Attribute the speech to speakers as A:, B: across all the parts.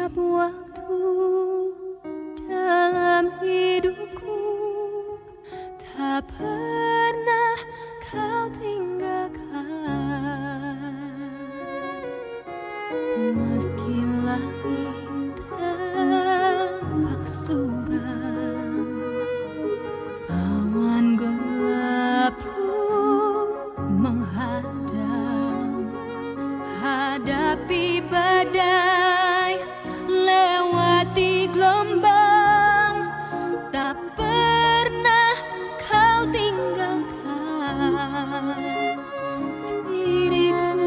A: Setiap waktu dalam hidupku tak pernah kau tinggalkan. Meski langit tampak suram, awan gelap pun menghadang. Hadapi badai, lewati gelombang, tak pernah kau tinggalkan diriku.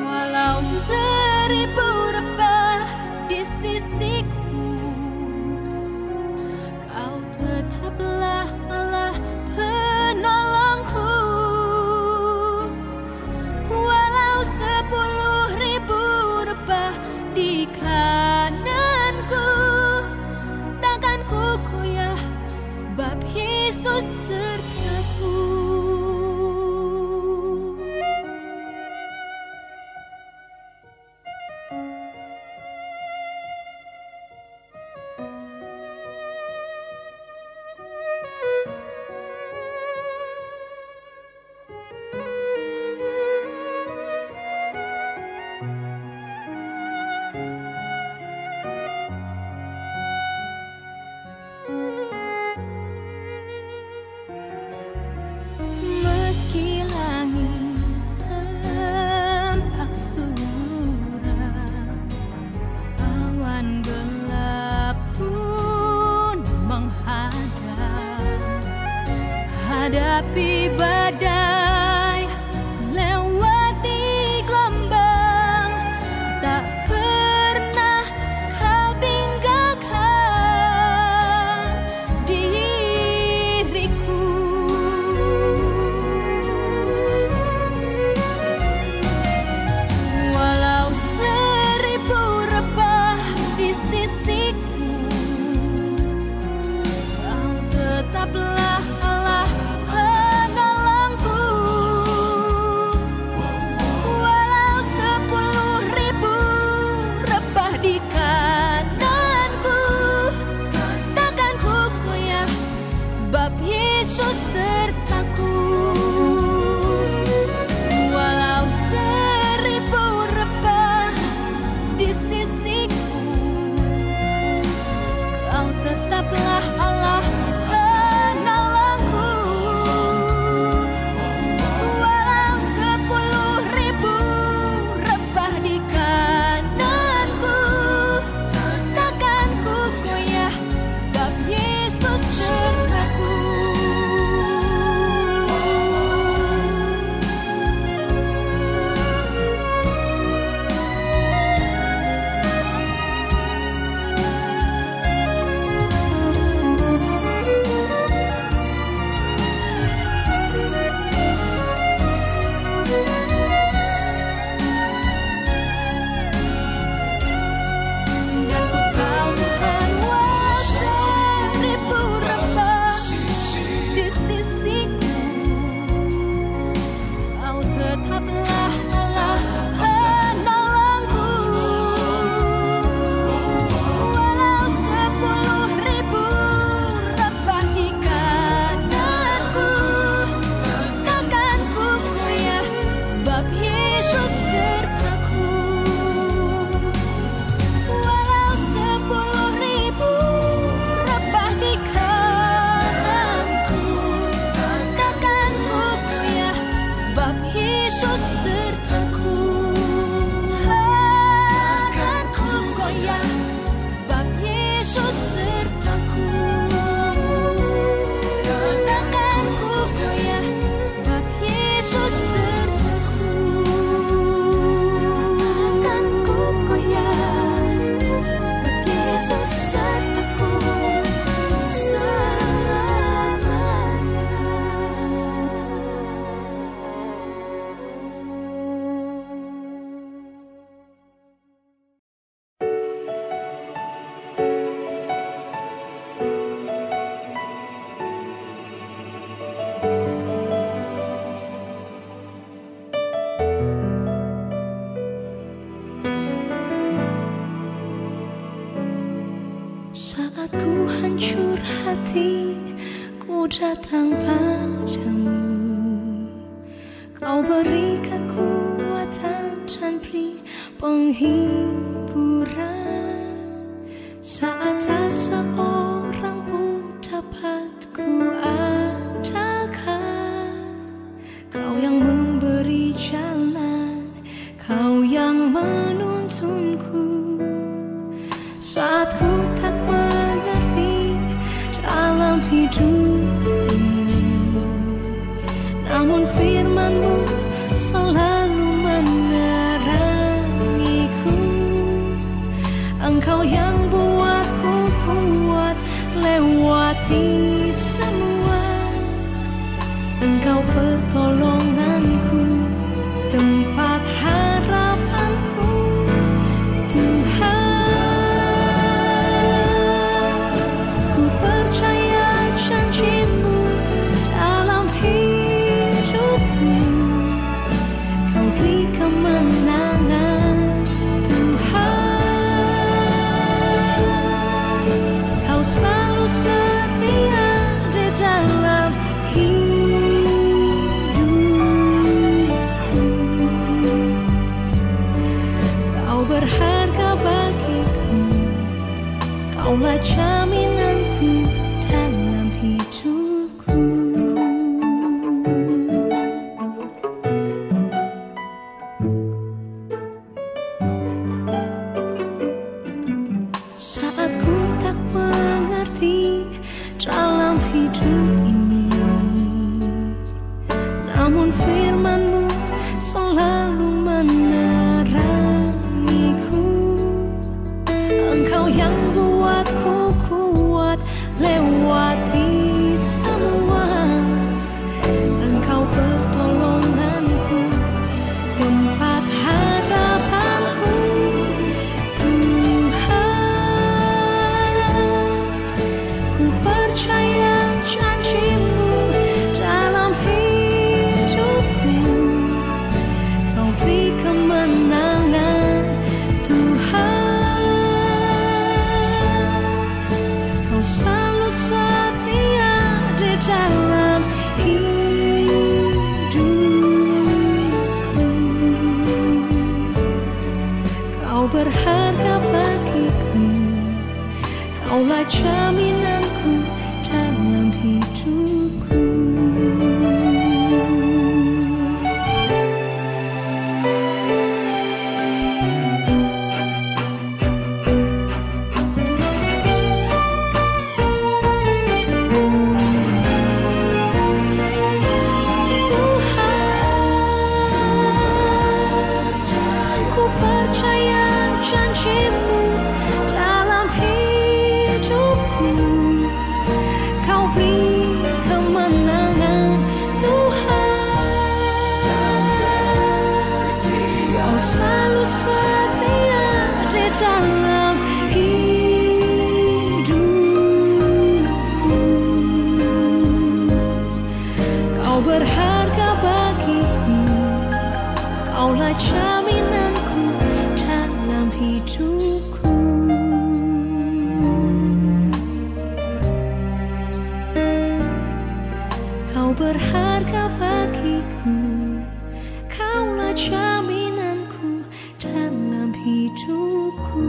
A: Walau seribu rebah di sisiku, kau tetaplah Allah penolongku. Walau 10.000 rebah di kananku, takkan ku goyah sebab Yesus sertaku. Meski langit tampak suram, awan gelap pun menghadang. Hadapi badai, lewati gelombang, tak pernah kau tinggalkan diriku. Walau 1000 rebah di sisiku, kau tetaplah Allah penolongku. Walau 10.000 rebah di kananku, takkan ku goyah sebab Yesus sertaku. Walau 1000 rebah di sisiku, kau tetaplah Allah penolongku. Walau 10.000 rebah di kananku, takkan ku goyah sebab Yesus sertaku.
B: ku hancur hati, ku datang padamu. Kau beri kekuatan dan beri penghiburan. Saat asa orang pun dapat ku andalkan. Kau yang memberi jalan, Kau yang menuntunku. Saat ku tak mengerti dalam hidup ini, namun firman-Mu selalu menerangiku. Engkau yang buatku kuat lewati semua. Engkau pertolonganku, tempat harapanku, Tuhan. Ku percaya janji-Mu dalam hidupku. Kau beri kemenangan, Tuhan. Kau selalu setia di dalam hidupku. Kau berharga bagiku, Kaulah jaminanku dalam hidupku. Saat ku tak mengerti dalam hidup ini, namun firman-Mu selalu menerangiku. Engkau yang buatku kuat lewati semua. Engkau pertolonganku, tempat harapanku, Tuhan. Ku percaya janji-Mu dalam hidupku. Kau beri kemenangan, Tuhan. Kau selalu setia di dalam hidupku. Kau berharga bagiku, Kaulah jaminanku dalam hidupku. Tuhan, ku percaya janji-Mu dalam hidupku. Kau beri kemenangan, Tuhan. Kau selalu setia di dalam hidupku. Kau berharga bagiku, Kaulah jaminanku dalam hidupku. Kau berharga bagiku, Kaulah jaminanku dalam hidupku.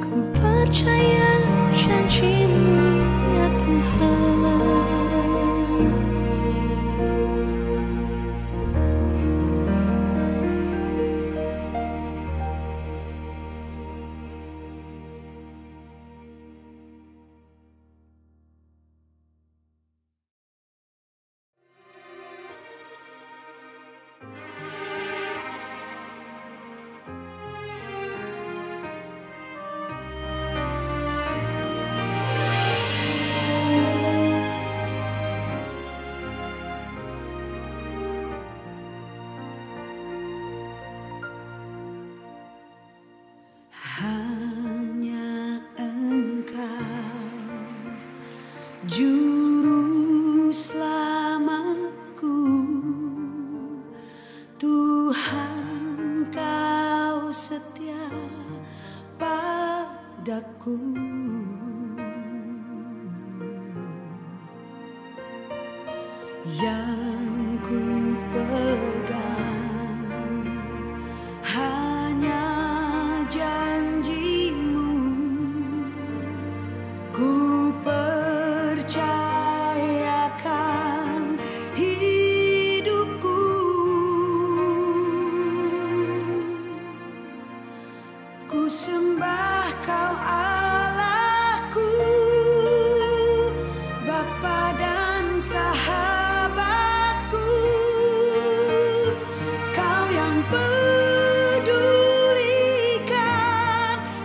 B: Ku percaya janji-Mu, ya Tuhan. Yang ku pegang hanya janjimu, ku percayakan hidupku. Ku sembah Kau Allahku, Bapa dan Sahabatku. Kau yang pedulikan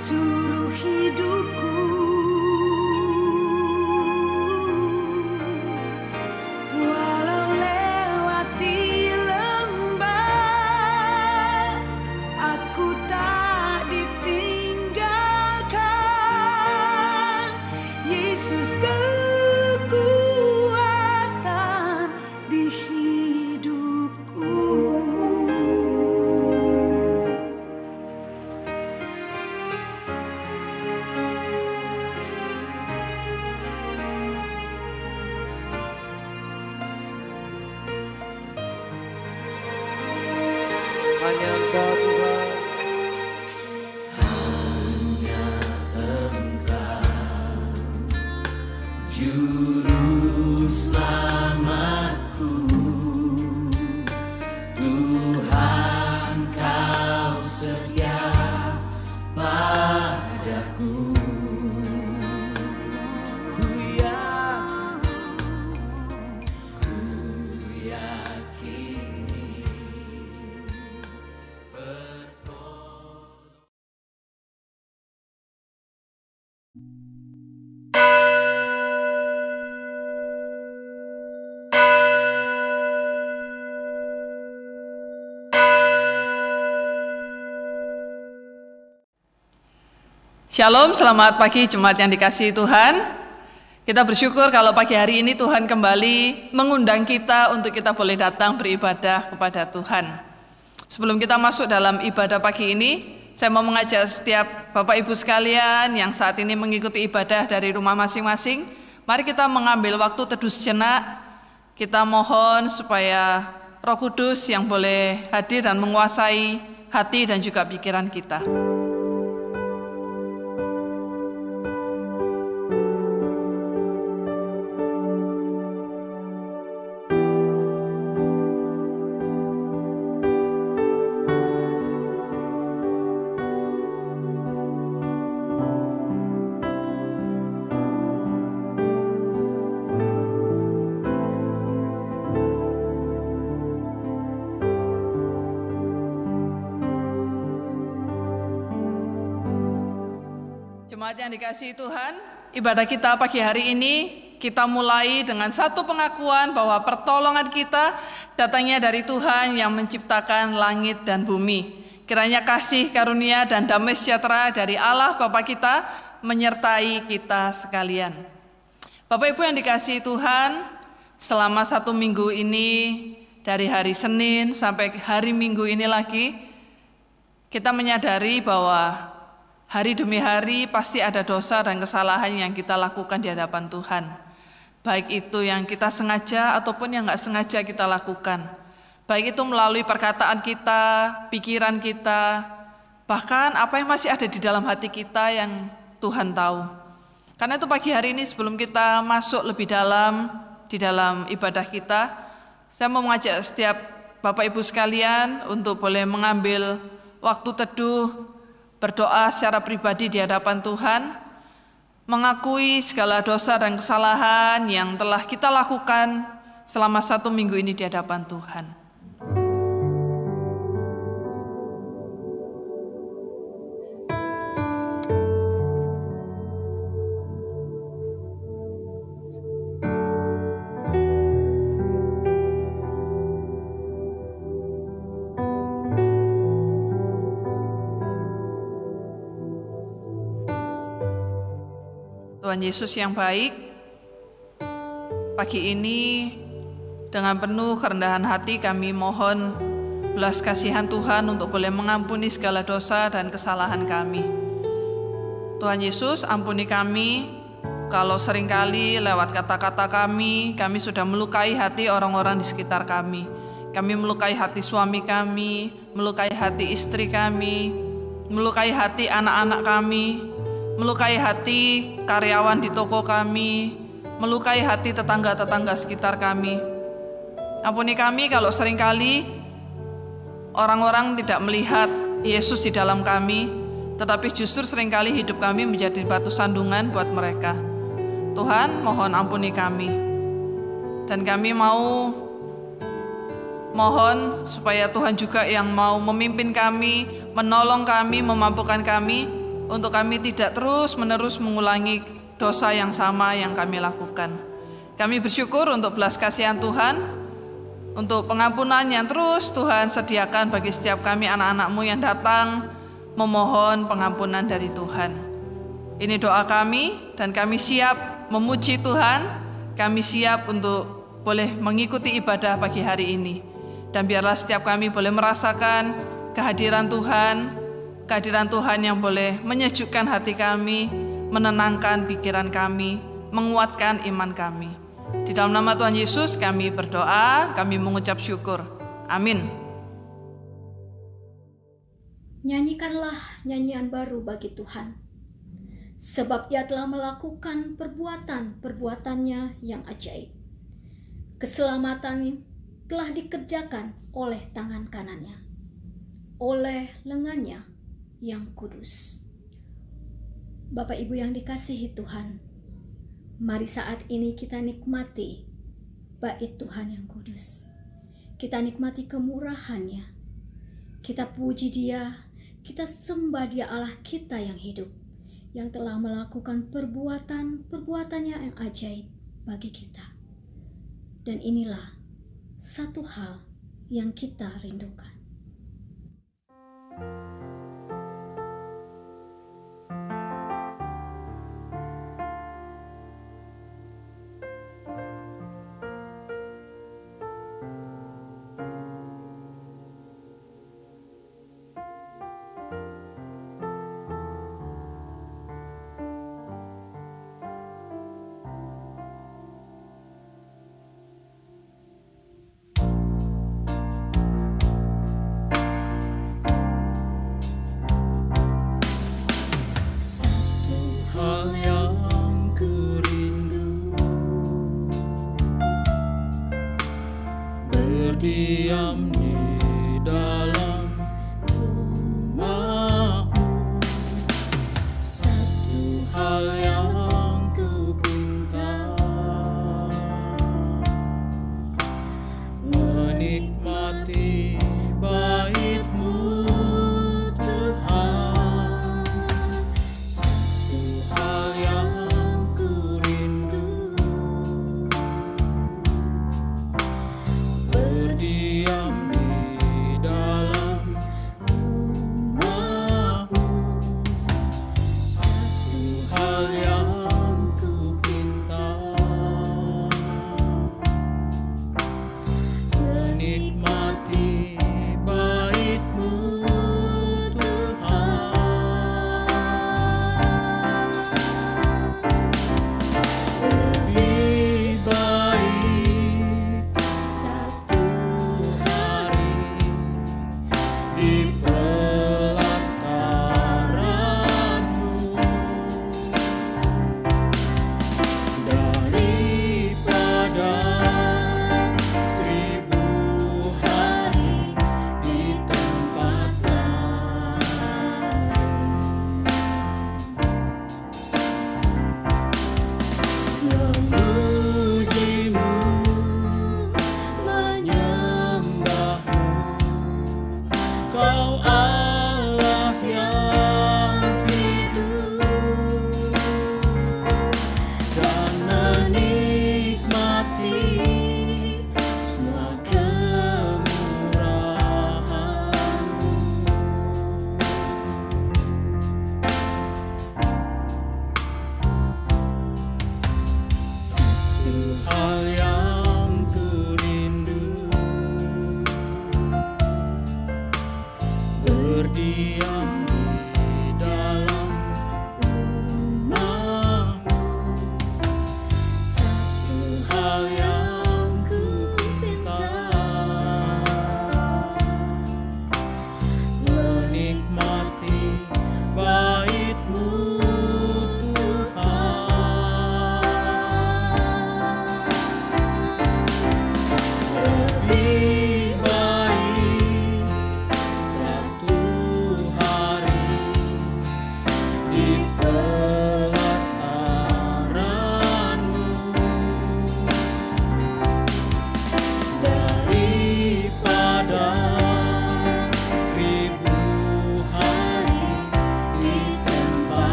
B: seluruh hidupku. Walau lewati lembah, aku tak ditinggalkan. Yesus kekuatan di hidupku.
C: Hanya Engkau Tuhan.
B: Juru selamatku, Tuhan Kau setia padaku. Ku yakini
D: Shalom, selamat pagi jemaat yang dikasihi Tuhan. Kita bersyukur kalau pagi hari ini Tuhan kembali mengundang kita untuk kita boleh datang beribadah kepada Tuhan. Sebelum kita masuk dalam ibadah pagi ini, saya mau mengajak setiap Bapak Ibu sekalian yang saat ini mengikuti ibadah dari rumah masing-masing, mari kita mengambil waktu teduh sejenak. Kita mohon supaya Roh Kudus yang boleh hadir dan menguasai hati dan juga pikiran kita. Jemaat yang dikasihi Tuhan, ibadah kita pagi hari ini kita mulai dengan satu pengakuan bahwa pertolongan kita datangnya dari Tuhan yang menciptakan langit dan bumi. Kiranya kasih, karunia, dan damai sejahtera dari Allah Bapa kita menyertai kita sekalian. Bapak Ibu yang dikasihi Tuhan, selama 1 minggu ini, dari hari Senin sampai hari Minggu ini lagi, kita menyadari bahwa hari demi hari pasti ada dosa dan kesalahan yang kita lakukan di hadapan Tuhan. Baik itu yang kita sengaja ataupun yang nggak sengaja kita lakukan. Baik itu melalui perkataan kita, pikiran kita, bahkan apa yang masih ada di dalam hati kita yang Tuhan tahu. Karena itu pagi hari ini sebelum kita masuk lebih dalam di dalam ibadah kita, saya mau mengajak setiap Bapak Ibu sekalian untuk boleh mengambil waktu teduh, berdoa secara pribadi di hadapan Tuhan, mengakui segala dosa dan kesalahan yang telah kita lakukan selama 1 minggu ini di hadapan Tuhan. Tuhan Yesus yang baik, pagi ini dengan penuh kerendahan hati kami mohon belas kasihan Tuhan untuk boleh mengampuni segala dosa dan kesalahan kami. Tuhan Yesus, ampuni kami kalau seringkali lewat kata-kata kami sudah melukai hati orang-orang di sekitar kami. Kami melukai hati suami kami, melukai hati istri kami, melukai hati anak-anak kami, melukai hati karyawan di toko kami, melukai hati tetangga-tetangga sekitar kami. Ampuni kami kalau seringkali orang-orang tidak melihat Yesus di dalam kami, tetapi justru seringkali hidup kami menjadi batu sandungan buat mereka. Tuhan, mohon ampuni kami. Dan kami mau mohon supaya Tuhan juga yang mau memimpin kami, menolong kami, memampukan kami, untuk kami tidak terus-menerus mengulangi dosa yang sama yang kami lakukan. Kami bersyukur untuk belas kasihan Tuhan, untuk pengampunan yang terus Tuhan sediakan bagi setiap kami anak-anak-Mu yang datang memohon pengampunan dari Tuhan. Ini doa kami dan kami siap memuji Tuhan, kami siap untuk boleh mengikuti ibadah pagi hari ini. Dan biarlah setiap kami boleh merasakan kehadiran Tuhan yang boleh menyejukkan hati kami, menenangkan pikiran kami, menguatkan iman kami. Di dalam nama Tuhan Yesus kami berdoa, kami mengucap syukur. Amin.
E: Nyanyikanlah nyanyian baru bagi Tuhan, sebab Ia telah melakukan perbuatan-perbuatannya yang ajaib. Keselamatan telah dikerjakan oleh tangan kanannya, oleh lengannya yang kudus. Bapak Ibu yang dikasihi Tuhan, mari saat ini kita nikmati bait Tuhan yang kudus. Kita nikmati kemurahan-Nya, kita puji Dia, kita sembah Dia Allah kita yang hidup, yang telah melakukan perbuatan-perbuatannya yang ajaib bagi kita. Dan inilah satu hal yang kita rindukan.
B: Diam di dalam rumahmu, satu hal yang ku pinta, menikmati bait-Mu Tuhan, satu hal yang ku rindu, berdiam di dalam rumah-Mu, satu hal yang ku pinta, menikmati bait-Mu Tuhan. Lebih baik satu hari di pelataran-Mu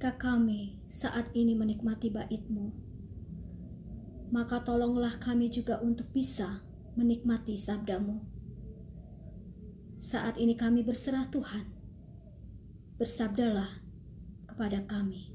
E: ketika kami saat ini menikmati bait-Mu, maka tolonglah kami juga untuk bisa menikmati sabda-Mu. Saat ini kami berserah Tuhan, bersabdalah kepada kami.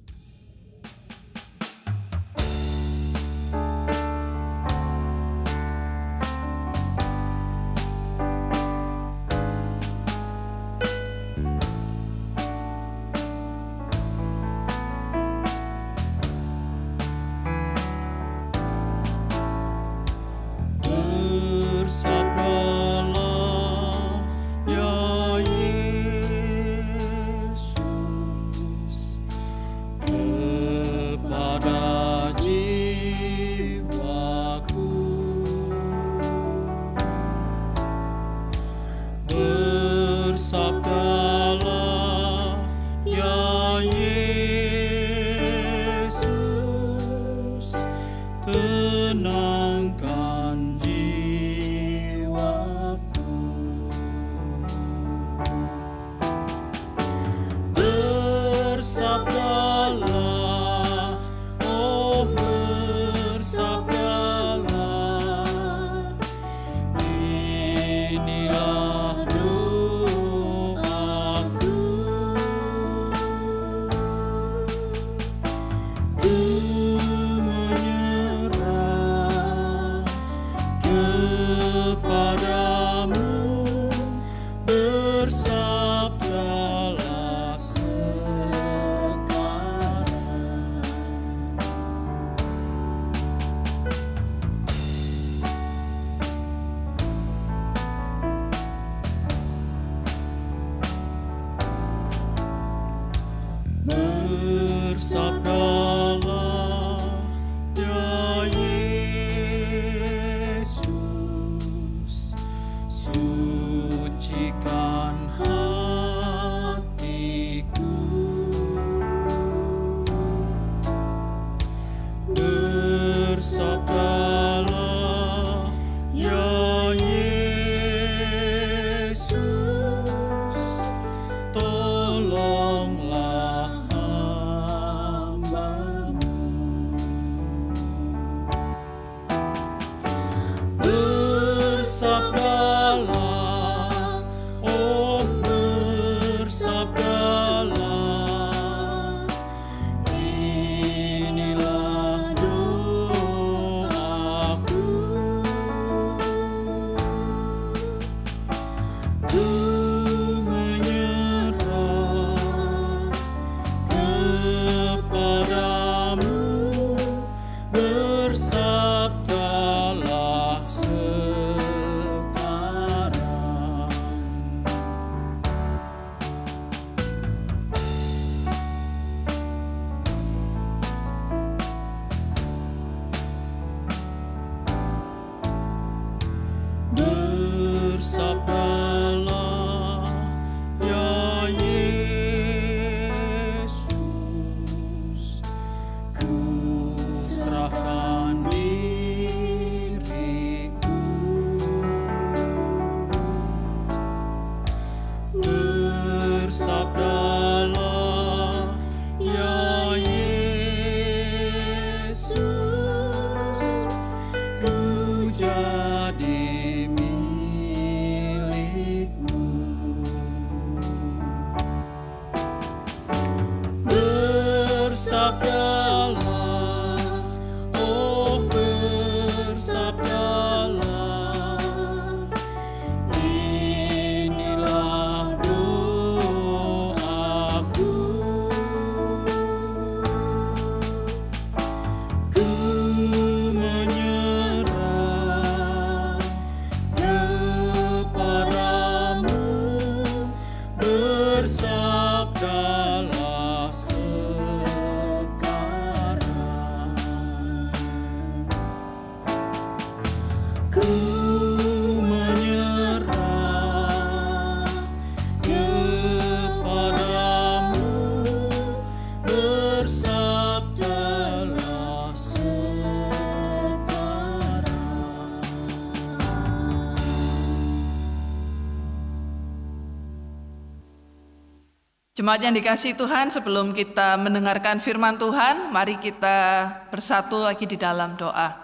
D: Jemaat yang dikasihi Tuhan, sebelum kita mendengarkan firman Tuhan, mari kita bersatu lagi di dalam doa.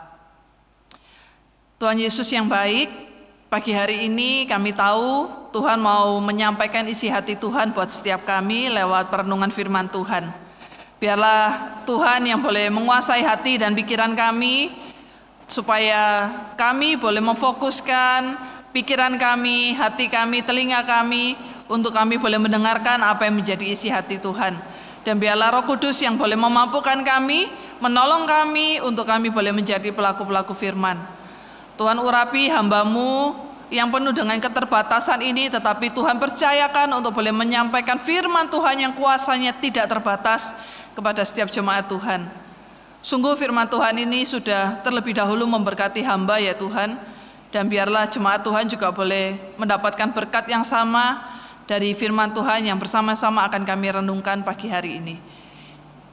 D: Tuhan Yesus yang baik, pagi hari ini kami tahu Tuhan mau menyampaikan isi hati Tuhan buat setiap kami lewat perenungan firman Tuhan. Biarlah Tuhan yang boleh menguasai hati dan pikiran kami, supaya kami boleh memfokuskan pikiran kami, hati kami, telinga kami, untuk kami boleh mendengarkan apa yang menjadi isi hati Tuhan. Dan biarlah Roh Kudus yang boleh memampukan kami, menolong kami untuk kami boleh menjadi pelaku-pelaku firman. Tuhan urapi hamba-Mu yang penuh dengan keterbatasan ini, tetapi Tuhan percayakan untuk boleh menyampaikan firman Tuhan yang kuasanya tidak terbatas kepada setiap jemaat Tuhan. Sungguh firman Tuhan ini sudah terlebih dahulu memberkati hamba ya Tuhan, dan biarlah jemaat Tuhan juga boleh mendapatkan berkat yang sama dari firman Tuhan yang bersama-sama akan kami renungkan pagi hari ini.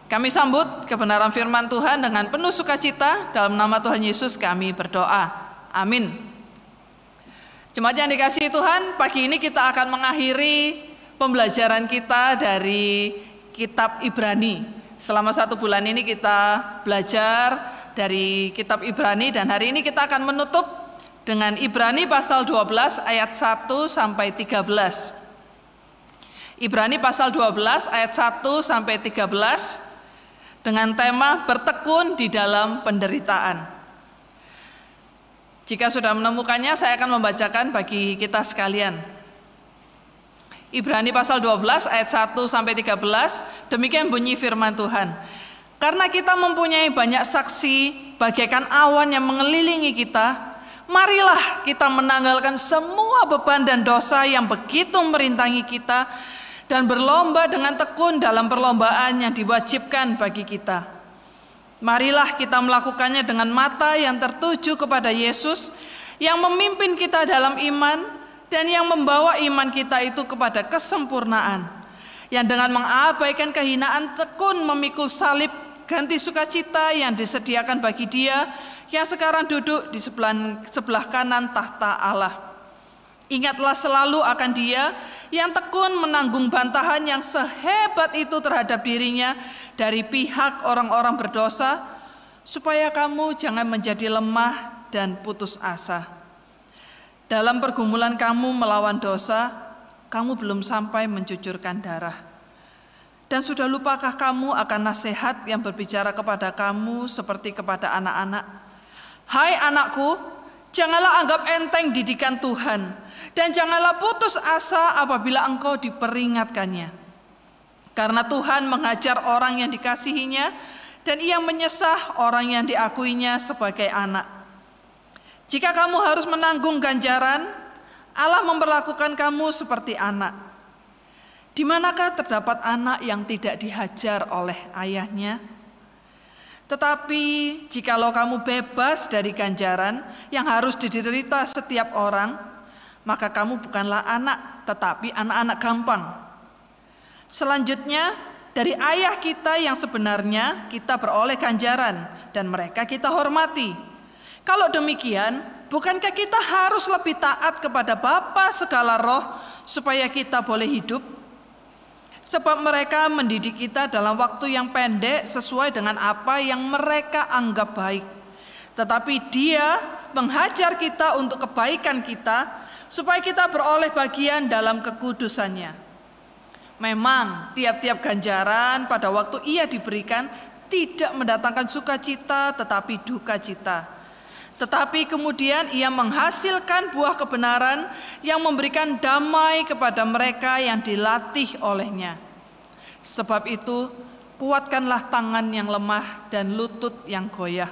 D: Kami sambut kebenaran firman Tuhan dengan penuh sukacita. Dalam nama Tuhan Yesus kami berdoa. Amin. Jemaat yang dikasihi Tuhan, pagi ini kita akan mengakhiri pembelajaran kita dari kitab Ibrani. Selama 1 bulan ini kita belajar dari kitab Ibrani, dan hari ini kita akan menutup dengan Ibrani pasal 12 ayat 1 sampai 13. Ibrani pasal 12 ayat 1 sampai 13 dengan tema bertekun di dalam penderitaan. Jika sudah menemukannya, saya akan membacakan bagi kita sekalian. Ibrani pasal 12 ayat 1 sampai 13, demikian bunyi firman Tuhan. Karena kita mempunyai banyak saksi bagaikan awan yang mengelilingi kita, marilah kita menanggalkan semua beban dan dosa yang begitu merintangi kita, dan berlomba dengan tekun dalam perlombaan yang diwajibkan bagi kita. Marilah kita melakukannya dengan mata yang tertuju kepada Yesus, yang memimpin kita dalam iman, dan yang membawa iman kita itu kepada kesempurnaan, yang dengan mengabaikan kehinaan tekun memikul salib, ganti sukacita yang disediakan bagi Dia yang sekarang duduk di sebelah kanan tahta Allah. Ingatlah selalu akan Dia yang tekun menanggung bantahan yang sehebat itu terhadap dirinya dari pihak orang-orang berdosa, supaya kamu jangan menjadi lemah dan putus asa. Dalam pergumulan kamu melawan dosa, kamu belum sampai mencucurkan darah. Dan sudah lupakah kamu akan nasihat yang berbicara kepada kamu seperti kepada anak-anak? Hai anakku, janganlah anggap enteng didikan Tuhan, dan janganlah putus asa apabila engkau diperingatkannya. Karena Tuhan menghajar orang yang dikasihinya, dan Ia menyesah orang yang diakuinya sebagai anak. Jika kamu harus menanggung ganjaran, Allah memperlakukan kamu seperti anak. Di manakah terdapat anak yang tidak dihajar oleh ayahnya? Tetapi jikalau kamu bebas dari ganjaran yang harus diderita setiap orang, maka kamu bukanlah anak, tetapi anak-anak gampang. Selanjutnya, dari ayah kita yang sebenarnya kita beroleh ganjaran, dan mereka kita hormati. Kalau demikian, bukankah kita harus lebih taat kepada Bapa segala roh, supaya kita boleh hidup? Sebab mereka mendidik kita dalam waktu yang pendek sesuai dengan apa yang mereka anggap baik. Tetapi Dia menghajar kita untuk kebaikan kita, supaya kita beroleh bagian dalam kekudusannya. Memang tiap-tiap ganjaran pada waktu ia diberikan tidak mendatangkan sukacita tetapi duka cita. Tetapi kemudian ia menghasilkan buah kebenaran yang memberikan damai kepada mereka yang dilatih olehnya. Sebab itu, kuatkanlah tangan yang lemah dan lutut yang goyah.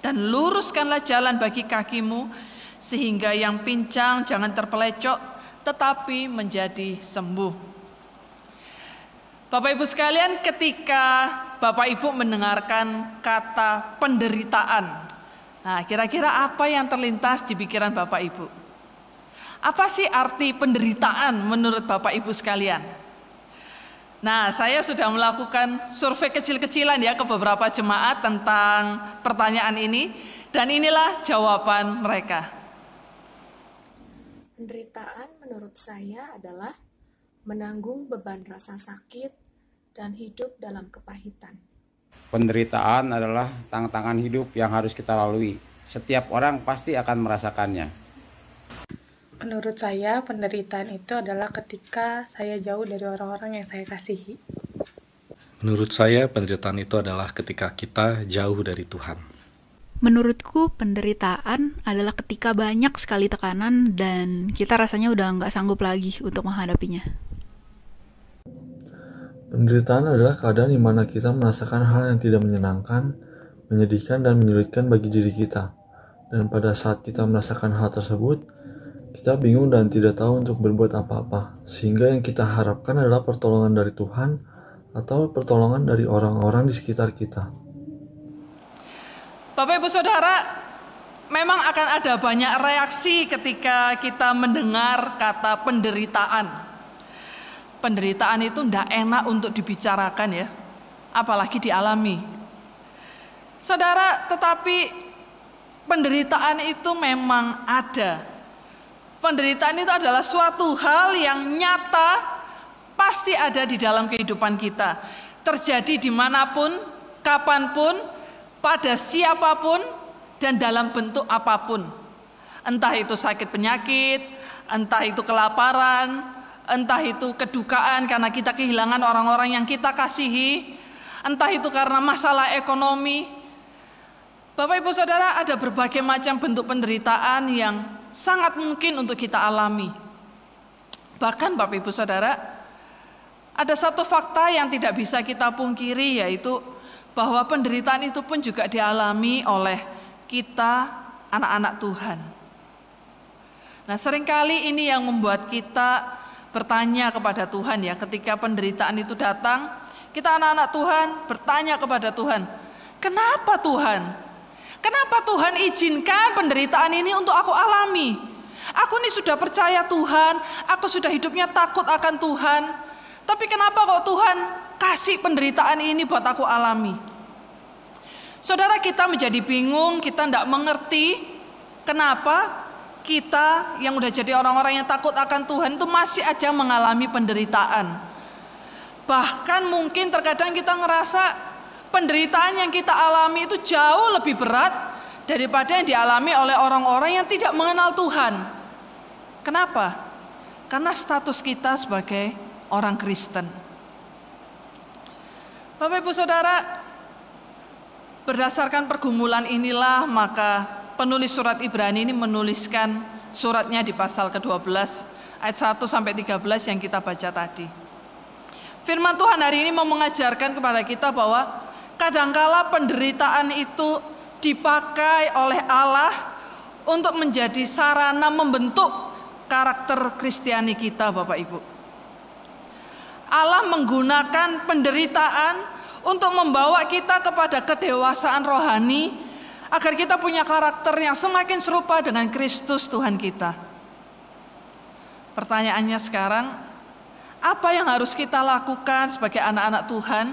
D: Dan luruskanlah jalan bagi kakimu, sehingga yang pincang jangan terpelecok, tetapi menjadi sembuh. Bapak Ibu sekalian, ketika Bapak Ibu mendengarkan kata penderitaan, nah kira-kira apa yang terlintas di pikiran Bapak Ibu? Apa sih arti penderitaan menurut Bapak Ibu sekalian? Nah, saya sudah melakukan survei kecil-kecilan ya ke beberapa jemaat tentang pertanyaan ini, dan inilah jawaban mereka.
F: Penderitaan menurut saya adalah menanggung beban rasa sakit, dan hidup dalam kepahitan.
G: Penderitaan adalah tantangan hidup yang harus kita lalui. Setiap orang pasti akan merasakannya.
H: Menurut saya, penderitaan itu adalah ketika saya jauh dari orang-orang yang saya kasihi.
I: Menurut saya, penderitaan itu adalah ketika kita jauh dari Tuhan.
J: Menurutku, penderitaan adalah ketika banyak sekali tekanan dan kita rasanya udah nggak sanggup lagi untuk menghadapinya.
K: Penderitaan adalah keadaan di mana kita merasakan hal yang tidak menyenangkan, menyedihkan, dan menyulitkan bagi diri kita. Dan pada saat kita merasakan hal tersebut, kita bingung dan tidak tahu untuk berbuat apa-apa. Sehingga yang kita harapkan adalah pertolongan dari Tuhan atau pertolongan dari orang-orang di sekitar kita.
D: Bapak Ibu Saudara, memang akan ada banyak reaksi ketika kita mendengar kata penderitaan. Penderitaan itu tidak enak untuk dibicarakan ya, apalagi dialami. Saudara, tetapi penderitaan itu memang ada. Penderitaan itu adalah suatu hal yang nyata, pasti ada di dalam kehidupan kita. Terjadi dimanapun, kapanpun, pada siapapun, dan dalam bentuk apapun. Entah itu sakit penyakit, entah itu kelaparan, entah itu kedukaan karena kita kehilangan orang-orang yang kita kasihi, entah itu karena masalah ekonomi. Bapak Ibu Saudara, ada berbagai macam bentuk penderitaan yang sangat mungkin untuk kita alami. Bahkan Bapak Ibu Saudara, ada satu fakta yang tidak bisa kita pungkiri, yaitu bahwa penderitaan itu pun juga dialami oleh kita anak-anak Tuhan. Nah, seringkali ini yang membuat kita bertanya kepada Tuhan ya, ketika penderitaan itu datang, kita anak-anak Tuhan bertanya kepada Tuhan, kenapa Tuhan? Kenapa Tuhan izinkan penderitaan ini untuk aku alami? Aku ini sudah percaya Tuhan, aku sudah hidupnya takut akan Tuhan, tapi kenapa kok Tuhan kasih penderitaan ini buat aku alami? Saudara, kita menjadi bingung, kita tidak mengerti kenapa kita yang udah jadi orang-orang yang takut akan Tuhan itu masih aja mengalami penderitaan. Bahkan mungkin terkadang kita ngerasa penderitaan yang kita alami itu jauh lebih berat daripada yang dialami oleh orang-orang yang tidak mengenal Tuhan. Kenapa? Karena status kita sebagai orang Kristen. Bapak Ibu Saudara, berdasarkan pergumulan inilah maka penulis surat Ibrani ini menuliskan suratnya di pasal ke-12 ayat 1 sampai 13 yang kita baca tadi. Firman Tuhan hari ini mau mengajarkan kepada kita bahwa kadangkala penderitaan itu dipakai oleh Allah untuk menjadi sarana membentuk karakter Kristiani kita, Bapak Ibu. Allah menggunakan penderitaan untuk membawa kita kepada kedewasaan rohani, agar kita punya karakter yang semakin serupa dengan Kristus Tuhan kita. Pertanyaannya sekarang, apa yang harus kita lakukan sebagai anak-anak Tuhan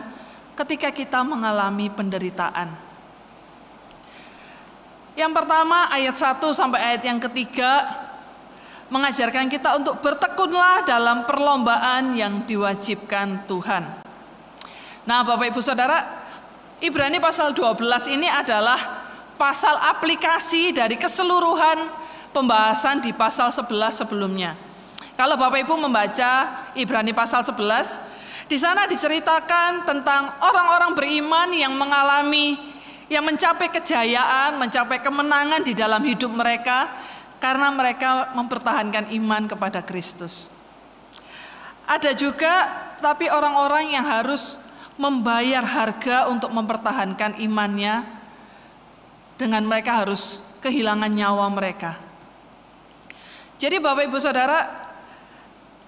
D: ketika kita mengalami penderitaan? Yang pertama, ayat 1 sampai ayat yang ketiga mengajarkan kita untuk bertekunlah dalam perlombaan yang diwajibkan Tuhan. Nah, Bapak Ibu Saudara, Ibrani pasal 12 ini adalah pasal aplikasi dari keseluruhan pembahasan di pasal 11 sebelumnya. Kalau Bapak Ibu membaca Ibrani pasal 11, di sana diceritakan tentang orang-orang beriman yang mencapai kejayaan, mencapai kemenangan di dalam hidup mereka karena mereka mempertahankan iman kepada Kristus. Ada juga tapi orang-orang yang harus membayar harga untuk mempertahankan imannya, dengan mereka harus kehilangan nyawa mereka. Jadi Bapak Ibu Saudara,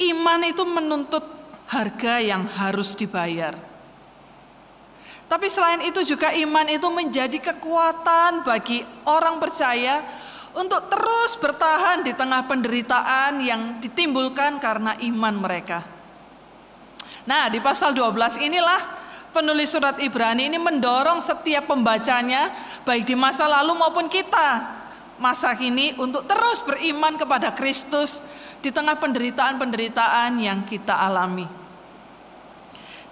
D: iman itu menuntut harga yang harus dibayar. Tapi selain itu juga iman itu menjadi kekuatan bagi orang percaya untuk terus bertahan di tengah penderitaan yang ditimbulkan karena iman mereka. Nah, di pasal 12 inilah penulis surat Ibrani ini mendorong setiap pembacanya, baik di masa lalu maupun kita masa kini, untuk terus beriman kepada Kristus di tengah penderitaan-penderitaan yang kita alami.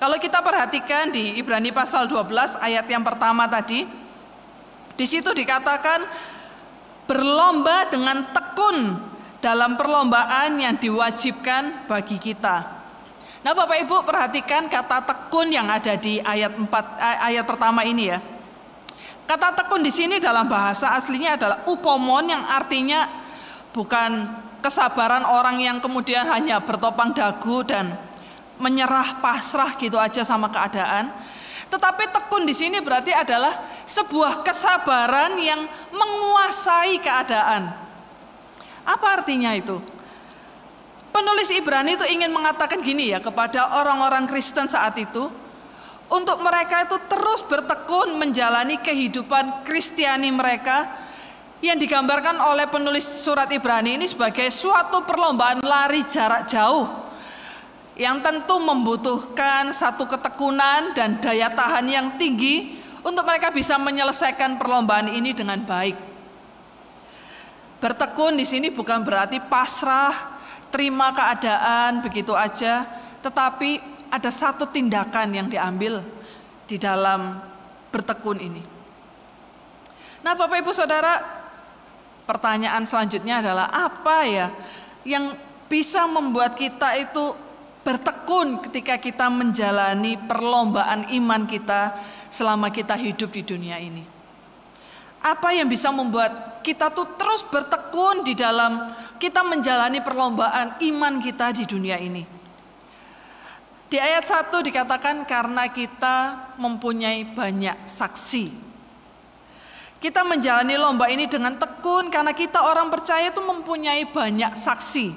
D: Kalau kita perhatikan di Ibrani pasal 12 ayat yang pertama tadi, di situ dikatakan berlomba dengan tekun dalam perlombaan yang diwajibkan bagi kita. Nah, Bapak Ibu perhatikan kata tekun yang ada di ayat pertama ini ya. Kata tekun di sini dalam bahasa aslinya adalah upomon, yang artinya bukan kesabaran orang yang kemudian hanya bertopang dagu dan menyerah pasrah gitu aja sama keadaan. Tetapi tekun di sini berarti adalah sebuah kesabaran yang menguasai keadaan. Apa artinya itu? Penulis Ibrani itu ingin mengatakan gini ya kepada orang-orang Kristen saat itu, untuk mereka itu terus bertekun menjalani kehidupan Kristiani mereka yang digambarkan oleh penulis surat Ibrani ini sebagai suatu perlombaan lari jarak jauh yang tentu membutuhkan satu ketekunan dan daya tahan yang tinggi untuk mereka bisa menyelesaikan perlombaan ini dengan baik. Bertekun di sini bukan berarti pasrah, terima keadaan begitu aja, tetapi ada satu tindakan yang diambil di dalam bertekun ini. Nah, Bapak Ibu Saudara, pertanyaan selanjutnya adalah apa ya yang bisa membuat kita itu bertekun ketika kita menjalani perlombaan iman kita selama kita hidup di dunia ini? Apa yang bisa membuat kita tuh terus bertekun di dalam kita menjalani perlombaan iman kita di dunia ini? Di ayat 1 dikatakan karena kita mempunyai banyak saksi. Kita menjalani lomba ini dengan tekun karena kita orang percaya itu mempunyai banyak saksi.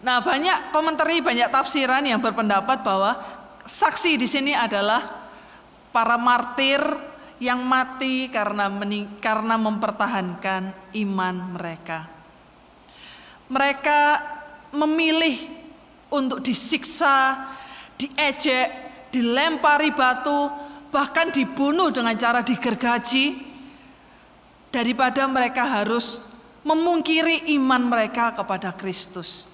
D: Nah, banyak komentari, banyak tafsiran yang berpendapat bahwa saksi di sini adalah para martir yang mati karena mempertahankan iman mereka. Mereka memilih untuk disiksa, diejek, dilempari batu, bahkan dibunuh dengan cara digergaji, daripada mereka harus memungkiri iman mereka kepada Kristus.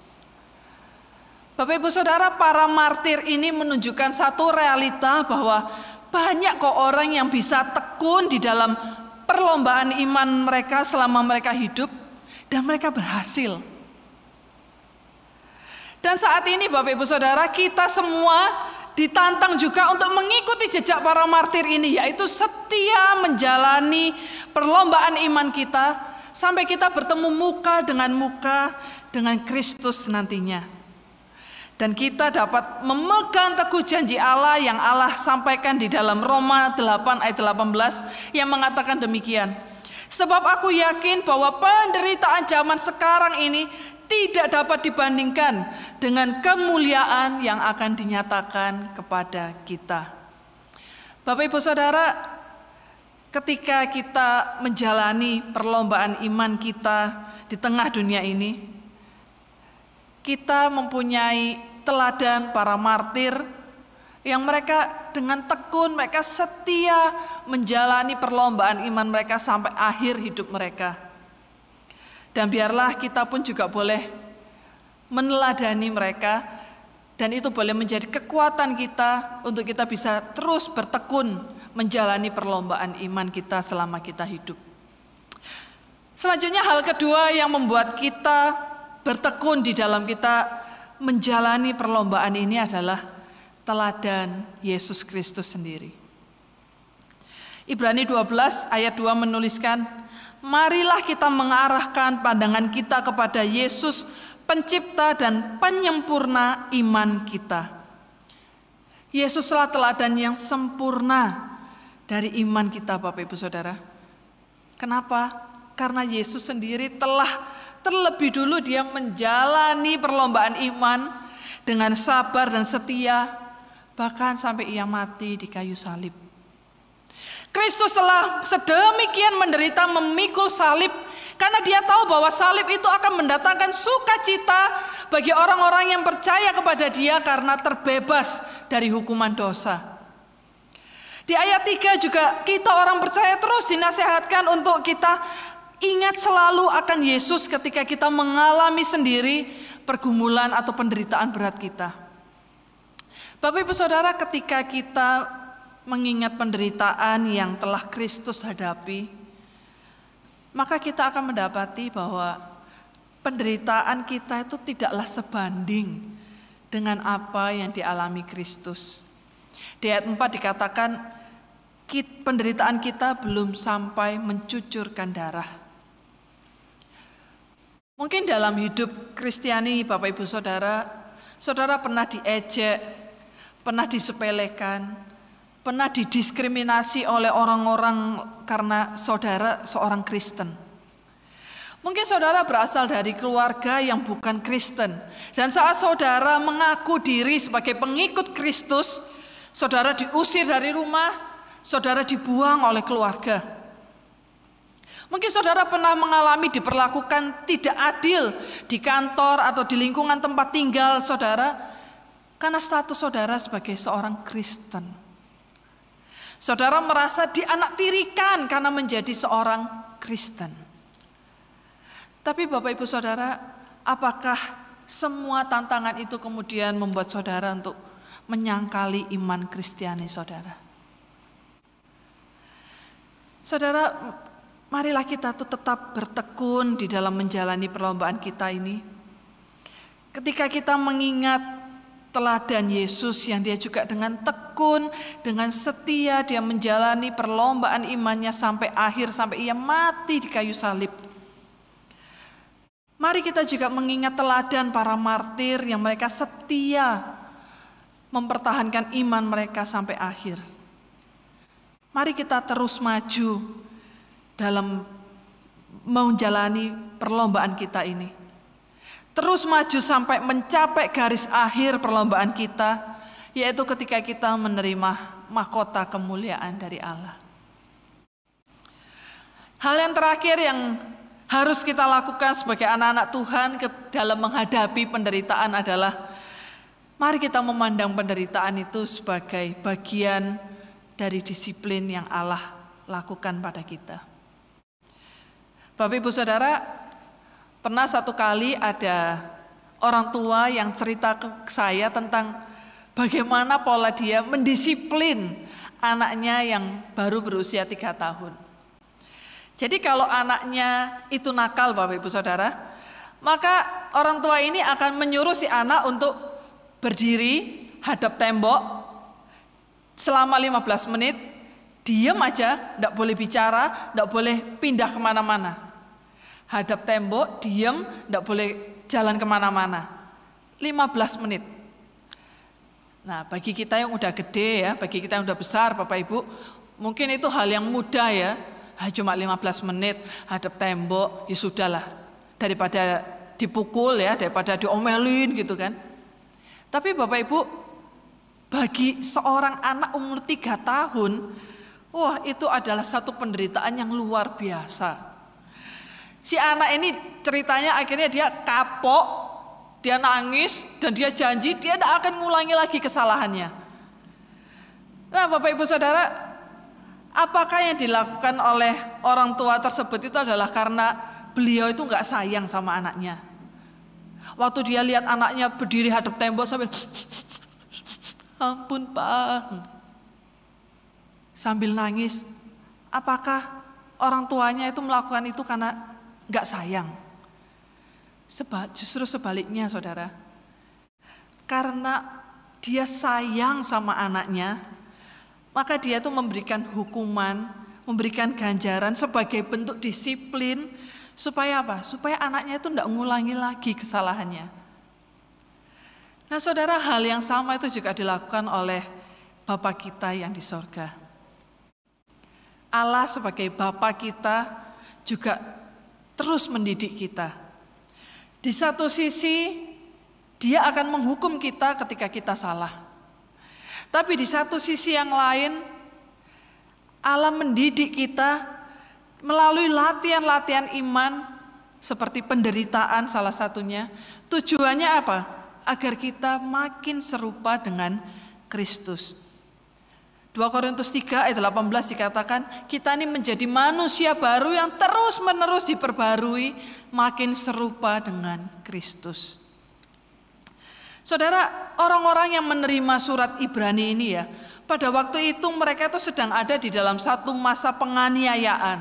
D: Bapak Ibu Saudara, para martir ini menunjukkan satu realita bahwa banyak kok orang yang bisa tekun di dalam perlombaan iman mereka selama mereka hidup, dan mereka berhasil. Dan saat ini Bapak Ibu Saudara, kita semua ditantang juga untuk mengikuti jejak para martir ini, yaitu setia menjalani perlombaan iman kita sampai kita bertemu muka dengan Kristus nantinya. Dan kita dapat memegang teguh janji Allah yang Allah sampaikan di dalam Roma 8 ayat 18 yang mengatakan demikian. Sebab aku yakin bahwa penderitaan zaman sekarang ini tidak dapat dibandingkan dengan kemuliaan yang akan dinyatakan kepada kita. Bapak Ibu Saudara, ketika kita menjalani perlombaan iman kita di tengah dunia ini, kita mempunyai teladan para martir yang mereka dengan tekun, mereka setia menjalani perlombaan iman mereka sampai akhir hidup mereka. Dan biarlah kita pun juga boleh meneladani mereka, dan itu boleh menjadi kekuatan kita untuk kita bisa terus bertekun menjalani perlombaan iman kita selama kita hidup. Selanjutnya, hal kedua yang membuat kita bertekun di dalam kita menjalani perlombaan ini adalah teladan Yesus Kristus sendiri. Ibrani 12 ayat 2 menuliskan, marilah kita mengarahkan pandangan kita kepada Yesus, pencipta dan penyempurna iman kita. Yesuslah teladan yang sempurna dari iman kita, Bapak Ibu Saudara. Kenapa? Karena Yesus sendiri telah terlebih dulu dia menjalani perlombaan iman dengan sabar dan setia, bahkan sampai ia mati di kayu salib. Kristus telah sedemikian menderita memikul salib karena dia tahu bahwa salib itu akan mendatangkan sukacita bagi orang-orang yang percaya kepada dia karena terbebas dari hukuman dosa. Di ayat 3 juga kita orang percaya terus dinasihatkan untuk kita Ingat selalu akan Yesus ketika kita mengalami sendiri pergumulan atau penderitaan berat kita. Bapak Ibu Saudara, ketika kita mengingat penderitaan yang telah Kristus hadapi, maka kita akan mendapati bahwa penderitaan kita itu tidaklah sebanding dengan apa yang dialami Kristus. Di ayat 4 dikatakan, penderitaan kita belum sampai mencucurkan darah. Mungkin dalam hidup Kristiani, Bapak Ibu Saudara, saudara pernah diejek, pernah disepelekan, pernah didiskriminasi oleh orang-orang karena saudara seorang Kristen. Mungkin saudara berasal dari keluarga yang bukan Kristen, dan saat saudara mengaku diri sebagai pengikut Kristus, saudara diusir dari rumah, saudara dibuang oleh keluarga. Mungkin saudara pernah mengalami diperlakukan tidak adil di kantor atau di lingkungan tempat tinggal saudara karena status saudara sebagai seorang Kristen. Saudara merasa dianaktirikan karena menjadi seorang Kristen. Tapi Bapak Ibu Saudara, apakah semua tantangan itu kemudian membuat saudara untuk menyangkali iman Kristiani saudara? Saudara, marilah kita tuh tetap bertekun di dalam menjalani perlombaan kita ini. Ketika kita mengingat teladan Yesus yang dia juga dengan tekun, dengan setia dia menjalani perlombaan imannya sampai akhir, sampai ia mati di kayu salib. Mari kita juga mengingat teladan para martir yang mereka setia mempertahankan iman mereka sampai akhir. Mari kita terus maju dalam menjalani perlombaan kita ini. Terus maju sampai mencapai garis akhir perlombaan kita, yaitu ketika kita menerima mahkota kemuliaan dari Allah. Hal yang terakhir yang harus kita lakukan sebagai anak-anak Tuhan dalam menghadapi penderitaan adalah mari kita memandang penderitaan itu sebagai bagian dari disiplin yang Allah lakukan pada kita. Bapak Ibu Saudara, pernah satu kali ada orang tua yang cerita ke saya tentang bagaimana pola dia mendisiplin anaknya yang baru berusia 3 tahun. Jadi kalau anaknya itu nakal Bapak Ibu Saudara, maka orang tua ini akan menyuruh si anak untuk berdiri hadap tembok selama 15 menit, diam aja, tidak boleh bicara, tidak boleh pindah kemana-mana. Hadap tembok, diam, tidak boleh jalan kemana-mana. 15 menit. Nah, bagi kita yang udah gede ya, bagi kita yang udah besar Bapak Ibu, mungkin itu hal yang mudah ya. Cuma 15 menit hadap tembok, ya sudahlah. Daripada dipukul ya, daripada diomelin gitu kan. Tapi Bapak Ibu, bagi seorang anak umur 3 tahun, wah itu adalah satu penderitaan yang luar biasa. Si anak ini ceritanya akhirnya dia kapok, dia nangis, dan dia janji dia tidak akan mengulangi lagi kesalahannya. Nah Bapak Ibu Saudara, apakah yang dilakukan oleh orang tua tersebut itu adalah karena beliau itu nggak sayang sama anaknya. Waktu dia lihat anaknya berdiri hadap tembok sambil ampun Pak, sambil nangis, apakah orang tuanya itu melakukan itu karena nggak sayang? Justru sebaliknya saudara, karena dia sayang sama anaknya, maka dia itu memberikan hukuman, memberikan ganjaran sebagai bentuk disiplin, supaya apa? Supaya anaknya itu tidak mengulangi lagi kesalahannya. Nah saudara, hal yang sama itu juga dilakukan oleh Bapa kita yang di sorga. Allah sebagai Bapa kita juga terus mendidik kita. Di satu sisi, Dia akan menghukum kita ketika kita salah. Tapi di satu sisi yang lain, Allah mendidik kita melalui latihan-latihan iman seperti penderitaan salah satunya. Tujuannya apa? Agar kita makin serupa dengan Kristus. 2 Korintus 3 ayat 18 dikatakan, kita ini menjadi manusia baru yang terus-menerus diperbarui, makin serupa dengan Kristus. Saudara, orang-orang yang menerima surat Ibrani ini ya, pada waktu itu mereka itu sedang ada di dalam satu masa penganiayaan.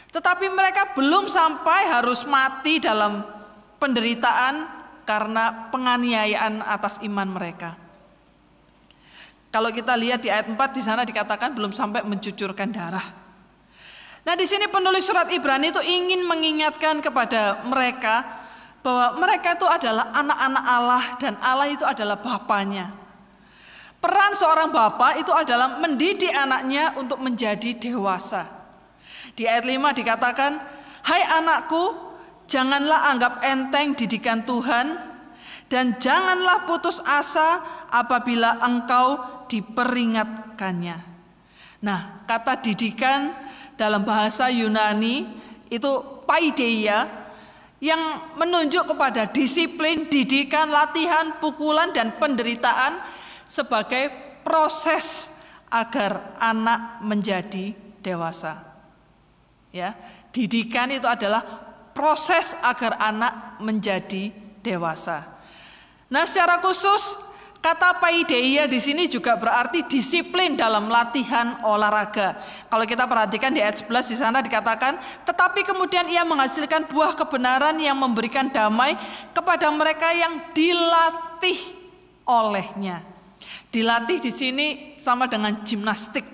D: Tetapi mereka belum sampai harus mati dalam penderitaan karena penganiayaan atas iman mereka. Kalau kita lihat di ayat 4 di sana dikatakan belum sampai mencucurkan darah. Nah, di sini penulis surat Ibrani itu ingin mengingatkan kepada mereka bahwa mereka itu adalah anak-anak Allah dan Allah itu adalah Bapanya. Peran seorang bapa itu adalah mendidik anaknya untuk menjadi dewasa. Di ayat 5 dikatakan, "Hai anakku, janganlah anggap enteng didikan Tuhan dan janganlah putus asa apabila engkau diperingatkannya." Nah, kata didikan dalam bahasa Yunani itu paideia, yang menunjuk kepada disiplin, didikan, latihan, pukulan, dan penderitaan sebagai proses agar anak menjadi dewasa. Ya, didikan itu adalah proses agar anak menjadi dewasa. Nah, secara khusus kata paideia di sini juga berarti disiplin dalam latihan olahraga. Kalau kita perhatikan di ayat 11 di sana dikatakan, tetapi kemudian ia menghasilkan buah kebenaran yang memberikan damai kepada mereka yang dilatih olehnya. Dilatih di sini sama dengan gimnastik.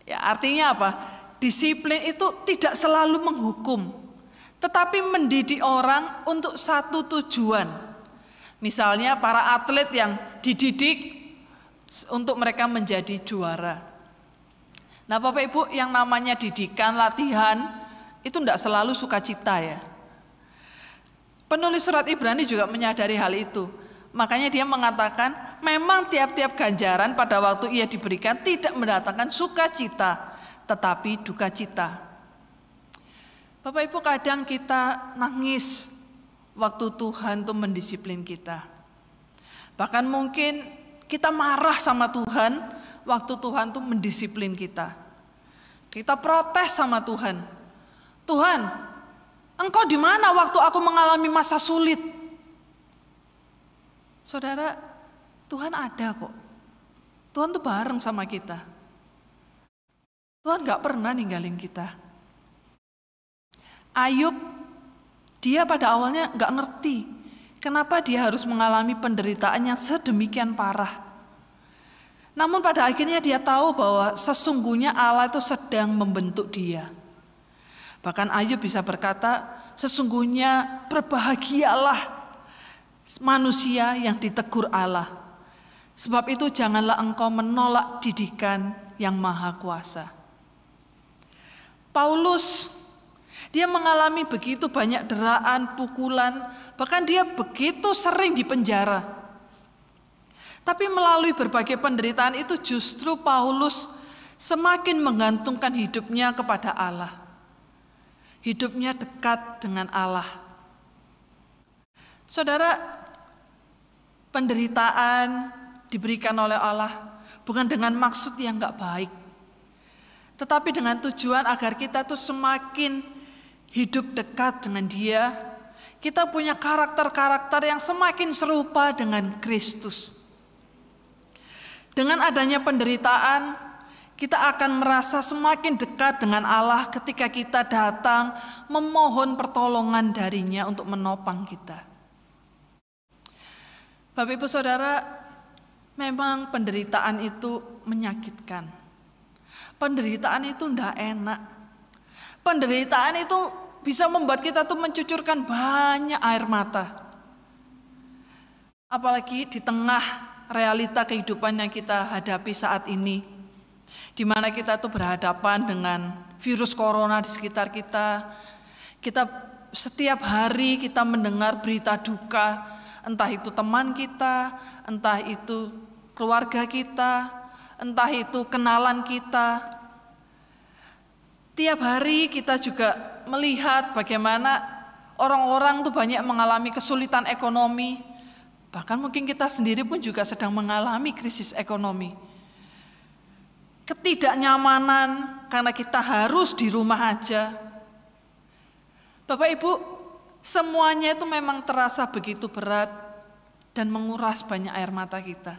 D: Ya, artinya apa? Disiplin itu tidak selalu menghukum, tetapi mendidik orang untuk satu tujuan. Misalnya para atlet yang dididik untuk mereka menjadi juara. Nah, Bapak Ibu, yang namanya didikan, latihan, itu tidak selalu sukacita ya. Penulis surat Ibrani juga menyadari hal itu. Makanya dia mengatakan, memang tiap-tiap ganjaran pada waktu ia diberikan tidak mendatangkan sukacita, tetapi duka cita. Bapak Ibu, kadang kita nangis waktu Tuhan tuh mendisiplin kita. Bahkan mungkin kita marah sama Tuhan waktu Tuhan tuh mendisiplin kita. Kita protes sama Tuhan. Tuhan, Engkau di mana waktu aku mengalami masa sulit? Saudara, Tuhan ada kok. Tuhan tuh bareng sama kita. Tuhan gak pernah ninggalin kita. Ayub, dia pada awalnya gak ngerti kenapa dia harus mengalami penderitaan yang sedemikian parah. Namun pada akhirnya dia tahu bahwa sesungguhnya Allah itu sedang membentuk dia. Bahkan Ayub bisa berkata, sesungguhnya berbahagialah manusia yang ditegur Allah. Sebab itu janganlah engkau menolak didikan yang maha kuasa. Paulus, dia mengalami begitu banyak deraan, pukulan, bahkan dia begitu sering dipenjara. Tapi melalui berbagai penderitaan itu justru Paulus semakin menggantungkan hidupnya kepada Allah. Hidupnya dekat dengan Allah. Saudara, penderitaan diberikan oleh Allah bukan dengan maksud yang gak baik, tetapi dengan tujuan agar kita tuh semakin hidup dekat dengan Dia. Kita punya karakter-karakter yang semakin serupa dengan Kristus. Dengan adanya penderitaan, kita akan merasa semakin dekat dengan Allah ketika kita datang memohon pertolongan darinya untuk menopang kita. Bapak Ibu Saudara, memang penderitaan itu menyakitkan. Penderitaan itu tidak enak. Penderitaan itu bisa membuat kita tuh mencucurkan banyak air mata. Apalagi di tengah realita kehidupan yang kita hadapi saat ini, di mana kita tuh berhadapan dengan virus corona di sekitar kita. Kita setiap hari kita mendengar berita duka, entah itu teman kita, entah itu keluarga kita, entah itu kenalan kita. Tiap hari kita juga melihat bagaimana orang-orang tuh banyak mengalami kesulitan ekonomi. Bahkan mungkin kita sendiri pun juga sedang mengalami krisis ekonomi. ketidaknyamanan karena kita harus di rumah aja. Bapak Ibu, semuanya itu memang terasa begitu berat dan menguras banyak air mata kita.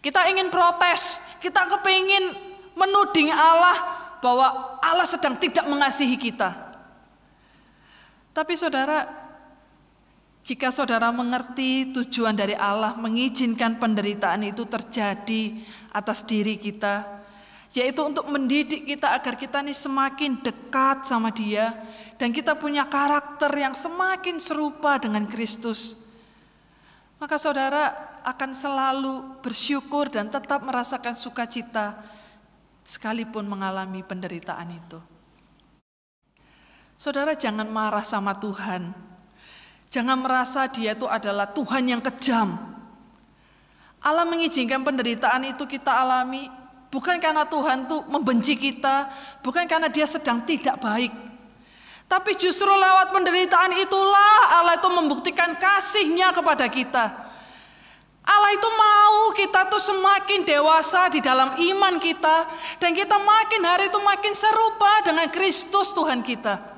D: Kita ingin protes, kita kepingin menuding Allah bahwa Allah sedang tidak mengasihi kita. Tapi saudara, jika saudara mengerti tujuan dari Allah mengizinkan penderitaan itu terjadi atas diri kita, yaitu untuk mendidik kita agar kita ini semakin dekat sama Dia dan kita punya karakter yang semakin serupa dengan Kristus, maka saudara akan selalu bersyukur dan tetap merasakan sukacita sekalipun mengalami penderitaan itu. Saudara, jangan marah sama Tuhan. Jangan merasa Dia itu adalah Tuhan yang kejam. Allah mengizinkan penderitaan itu kita alami bukan karena Tuhan itu membenci kita, bukan karena Dia sedang tidak baik. Tapi justru lewat penderitaan itulah Allah itu membuktikan kasih-Nya kepada kita. Allah itu mau kita tuh semakin dewasa di dalam iman kita, dan kita makin hari itu makin serupa dengan Kristus Tuhan kita.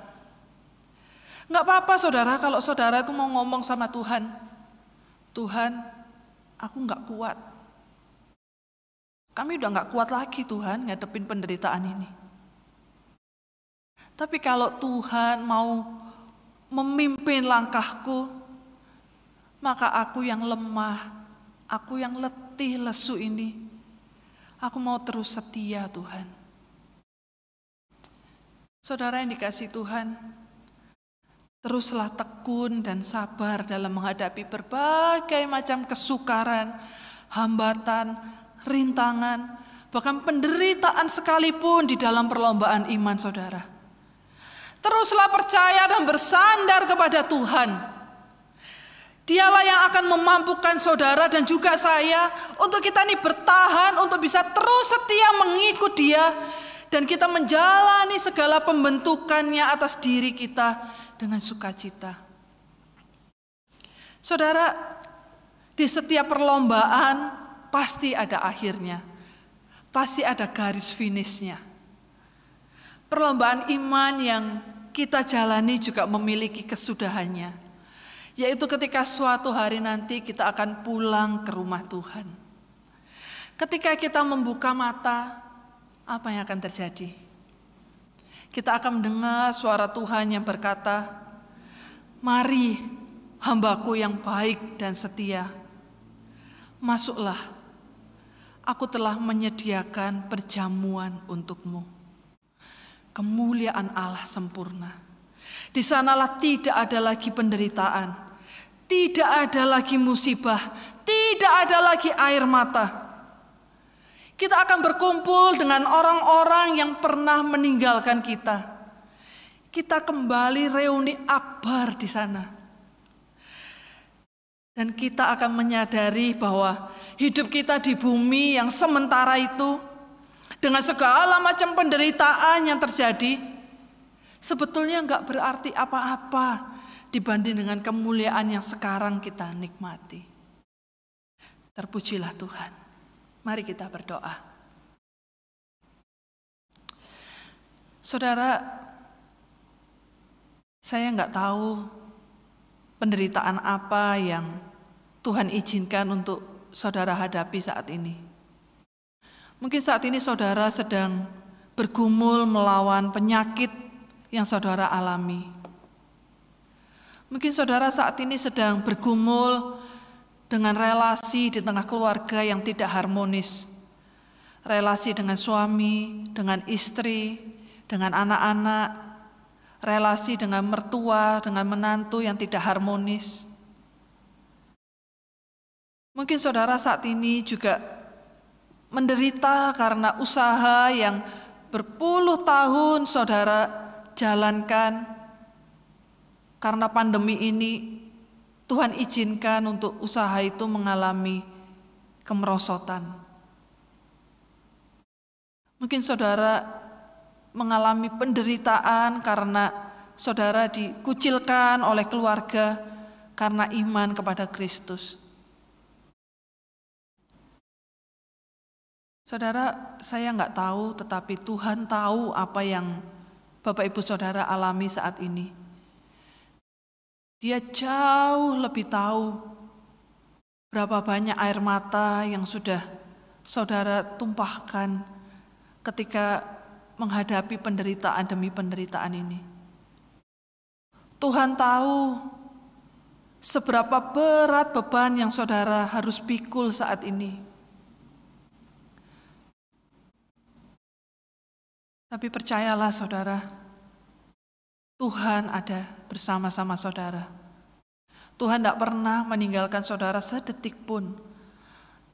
D: Enggak apa-apa saudara kalau saudara itu mau ngomong sama Tuhan, Tuhan, aku enggak kuat. Kami udah enggak kuat lagi Tuhan ngadepin penderitaan ini. Tapi kalau Tuhan mau memimpin langkahku, maka aku yang lemah, aku yang letih lesu ini, aku mau terus setia Tuhan. Saudara yang dikasihi Tuhan, teruslah tekun dan sabar dalam menghadapi berbagai macam kesukaran, hambatan, rintangan, bahkan penderitaan sekalipun di dalam perlombaan iman saudara. Teruslah percaya dan bersandar kepada Tuhan. Dialah yang akan memampukan saudara dan juga saya untuk kita ini bertahan, untuk bisa terus setia mengikut Dia, dan kita menjalani segala pembentukannya atas diri kita dengan sukacita. Saudara, di setiap perlombaan pasti ada akhirnya, pasti ada garis finishnya. Perlombaan iman yang kita jalani juga memiliki kesudahannya, yaitu ketika suatu hari nanti kita akan pulang ke rumah Tuhan. Ketika kita membuka mata, apa yang akan terjadi? Kita akan mendengar suara Tuhan yang berkata, "Mari, hambaku yang baik dan setia, masuklah, aku telah menyediakan perjamuan untukmu." Kemuliaan Allah sempurna. Di sanalah tidak ada lagi penderitaan, tidak ada lagi musibah, tidak ada lagi air mata. Kita akan berkumpul dengan orang-orang yang pernah meninggalkan kita. Kita kembali reuni akbar di sana. Dan kita akan menyadari bahwa hidup kita di bumi yang sementara itu, dengan segala macam penderitaan yang terjadi, sebetulnya enggak berarti apa-apa dibanding dengan kemuliaan yang sekarang kita nikmati. Terpujilah Tuhan. Mari kita berdoa. Saudara, saya enggak tahu penderitaan apa yang Tuhan izinkan untuk saudara hadapi saat ini. Mungkin saat ini saudara sedang bergumul melawan penyakit yang saudara alami. Mungkin saudara saat ini sedang bergumul dengan relasi di tengah keluarga yang tidak harmonis. Relasi dengan suami, dengan istri, dengan anak-anak, relasi dengan mertua, dengan menantu yang tidak harmonis. Mungkin saudara saat ini juga menderita karena usaha yang berpuluh tahun saudara jalankan. Karena pandemi ini, Tuhan izinkan untuk usaha itu mengalami kemerosotan. Mungkin saudara mengalami penderitaan karena saudara dikucilkan oleh keluarga karena iman kepada Kristus. Saudara, saya nggak tahu, tetapi Tuhan tahu apa yang Bapak Ibu Saudara alami saat ini. Dia jauh lebih tahu berapa banyak air mata yang sudah saudara tumpahkan ketika menghadapi penderitaan demi penderitaan ini. Tuhan tahu seberapa berat beban yang saudara harus pikul saat ini. Tapi percayalah saudara, Tuhan ada bersama-sama saudara. Tuhan tidak pernah meninggalkan saudara sedetik pun.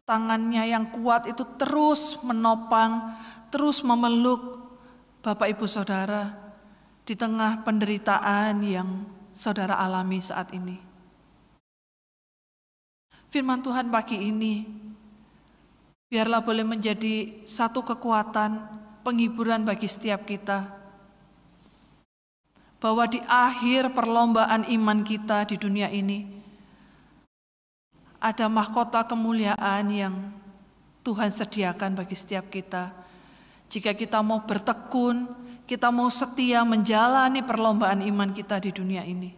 D: Tangannya yang kuat itu terus menopang, terus memeluk Bapak Ibu Saudara di tengah penderitaan yang saudara alami saat ini. Firman Tuhan pagi ini, biarlah boleh menjadi satu kekuatan, penghiburan bagi setiap kita, bahwa di akhir perlombaan iman kita di dunia ini, ada mahkota kemuliaan yang Tuhan sediakan bagi setiap kita. Jika kita mau bertekun, kita mau setia menjalani perlombaan iman kita di dunia ini.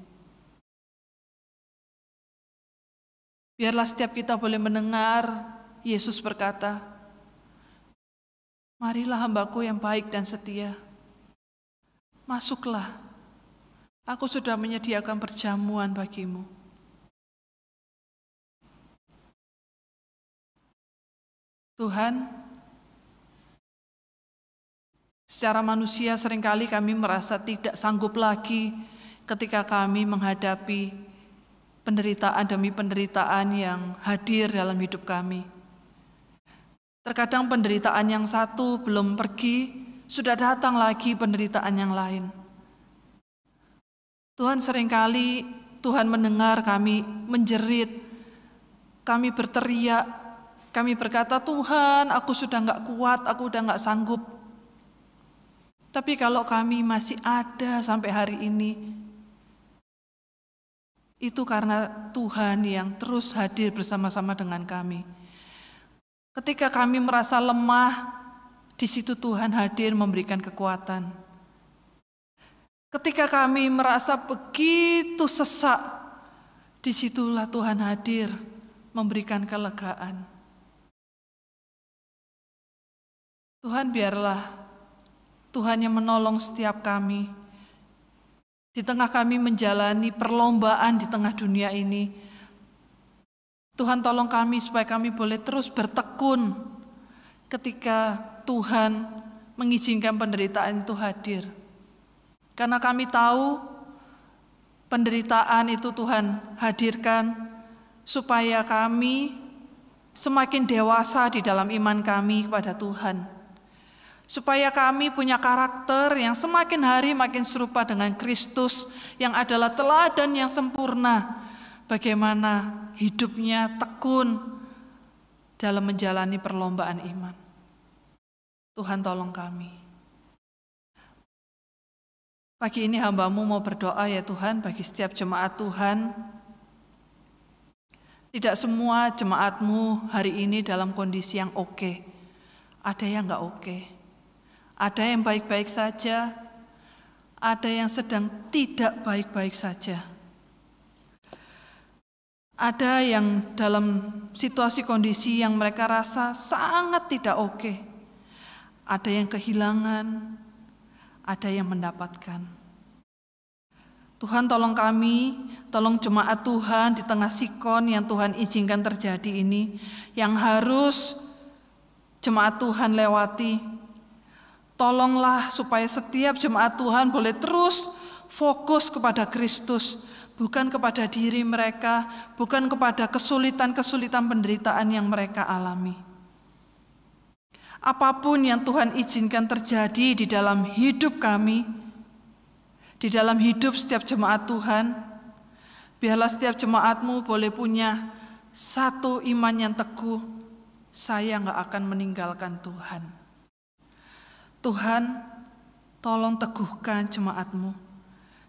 D: Biarlah setiap kita boleh mendengar Yesus berkata, "Marilah hambaku yang baik dan setia, masuklah, aku sudah menyediakan perjamuan bagimu." Tuhan, secara manusia seringkali kami merasa tidak sanggup lagi ketika kami menghadapi penderitaan demi penderitaan yang hadir dalam hidup kami. Terkadang penderitaan yang satu belum pergi, sudah datang lagi penderitaan yang lain. Tuhan seringkali, Tuhan mendengar kami menjerit, kami berteriak, kami berkata, "Tuhan, aku sudah enggak kuat, aku udah enggak sanggup." Tapi kalau kami masih ada sampai hari ini, itu karena Tuhan yang terus hadir bersama-sama dengan kami. Ketika kami merasa lemah, di situ Tuhan hadir memberikan kekuatan. Ketika kami merasa begitu sesak, disitulah Tuhan hadir memberikan kelegaan. Tuhan, biarlah Tuhan yang menolong setiap kami. Di tengah kami menjalani perlombaan di tengah dunia ini, Tuhan tolong kami supaya kami boleh terus bertekun ketika Tuhan mengizinkan penderitaan itu hadir. Karena kami tahu penderitaan itu Tuhan hadirkan supaya kami semakin dewasa di dalam iman kami kepada Tuhan. Supaya kami punya karakter yang semakin hari makin serupa dengan Kristus yang adalah teladan yang sempurna. Bagaimana hidupnya tekun dalam menjalani perlombaan iman. Tuhan tolong kami. Pagi ini hamba-Mu mau berdoa ya Tuhan bagi setiap jemaat Tuhan. Tidak semua jemaat-Mu hari ini dalam kondisi yang oke. Ada yang enggak oke. Ada yang baik-baik saja. Ada yang sedang tidak baik-baik saja. Ada yang dalam situasi kondisi yang mereka rasa sangat tidak oke. Ada yang kehilangan, ada yang mendapatkan. Tuhan tolong kami, tolong jemaat Tuhan di tengah sikon yang Tuhan izinkan terjadi ini, yang harus jemaat Tuhan lewati. Tolonglah supaya setiap jemaat Tuhan boleh terus fokus kepada Kristus, bukan kepada diri mereka, bukan kepada kesulitan-kesulitan penderitaan yang mereka alami. Apapun yang Tuhan izinkan terjadi di dalam hidup kami, di dalam hidup setiap jemaat Tuhan, biarlah setiap jemaat-Mu boleh punya satu iman yang teguh, saya gak akan meninggalkan Tuhan. Tuhan, tolong teguhkan jemaat-Mu.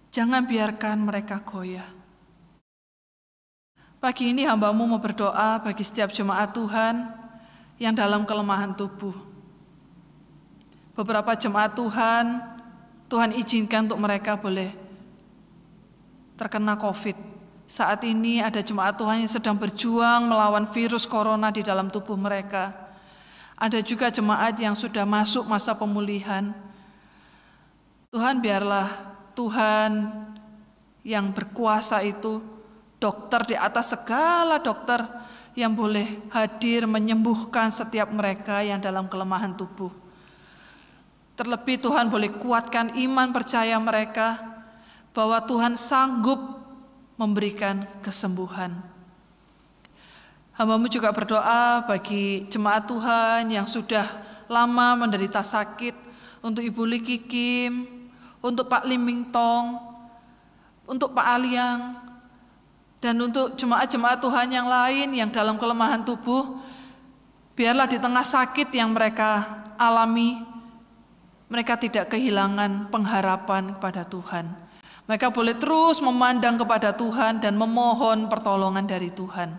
D: Jangan biarkan mereka goyah. Pagi ini hamba-Mu mau berdoa bagi setiap jemaat Tuhan yang dalam kelemahan tubuh. Beberapa jemaat Tuhan izinkan untuk mereka boleh terkena COVID. Saat ini ada jemaat Tuhan yang sedang berjuang melawan virus corona di dalam tubuh mereka. Ada juga jemaat yang sudah masuk masa pemulihan. Tuhan, biarlah Tuhan yang berkuasa itu, dokter di atas segala dokter, yang boleh hadir menyembuhkan setiap mereka yang dalam kelemahan tubuh. Terlebih Tuhan boleh kuatkan iman percaya mereka bahwa Tuhan sanggup memberikan kesembuhan. Hamba-Mu juga berdoa bagi jemaat Tuhan yang sudah lama menderita sakit, untuk Ibu Liki Kim, untuk Pak Lim Ming Tong, untuk Pak Aliang, dan untuk jemaat-jemaat Tuhan yang lain yang dalam kelemahan tubuh. Biarlah di tengah sakit yang mereka alami, mereka tidak kehilangan pengharapan kepada Tuhan. Mereka boleh terus memandang kepada Tuhan dan memohon pertolongan dari Tuhan.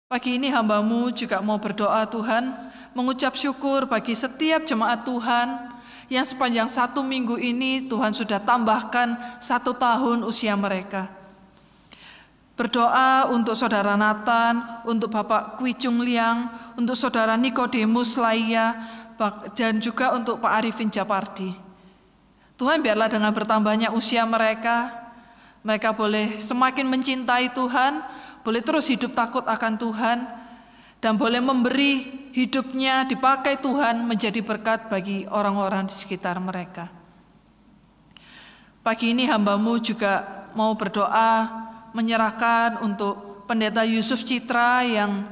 D: Pagi ini hamba-Mu juga mau berdoa Tuhan, mengucap syukur bagi setiap jemaat Tuhan yang sepanjang 1 minggu ini Tuhan sudah tambahkan 1 tahun usia mereka. Berdoa untuk Saudara Nathan, untuk Bapak Kwi Chung Liang, untuk Saudara Nikodemus Laia, dan juga untuk Pak Arifin Japardi. Tuhan, biarlah dengan bertambahnya usia mereka boleh semakin mencintai Tuhan, boleh terus hidup takut akan Tuhan, dan boleh memberi hidupnya dipakai Tuhan menjadi berkat bagi orang-orang di sekitar mereka. Pagi ini hamba-Mu juga mau berdoa menyerahkan untuk Pendeta Yusuf Citra yang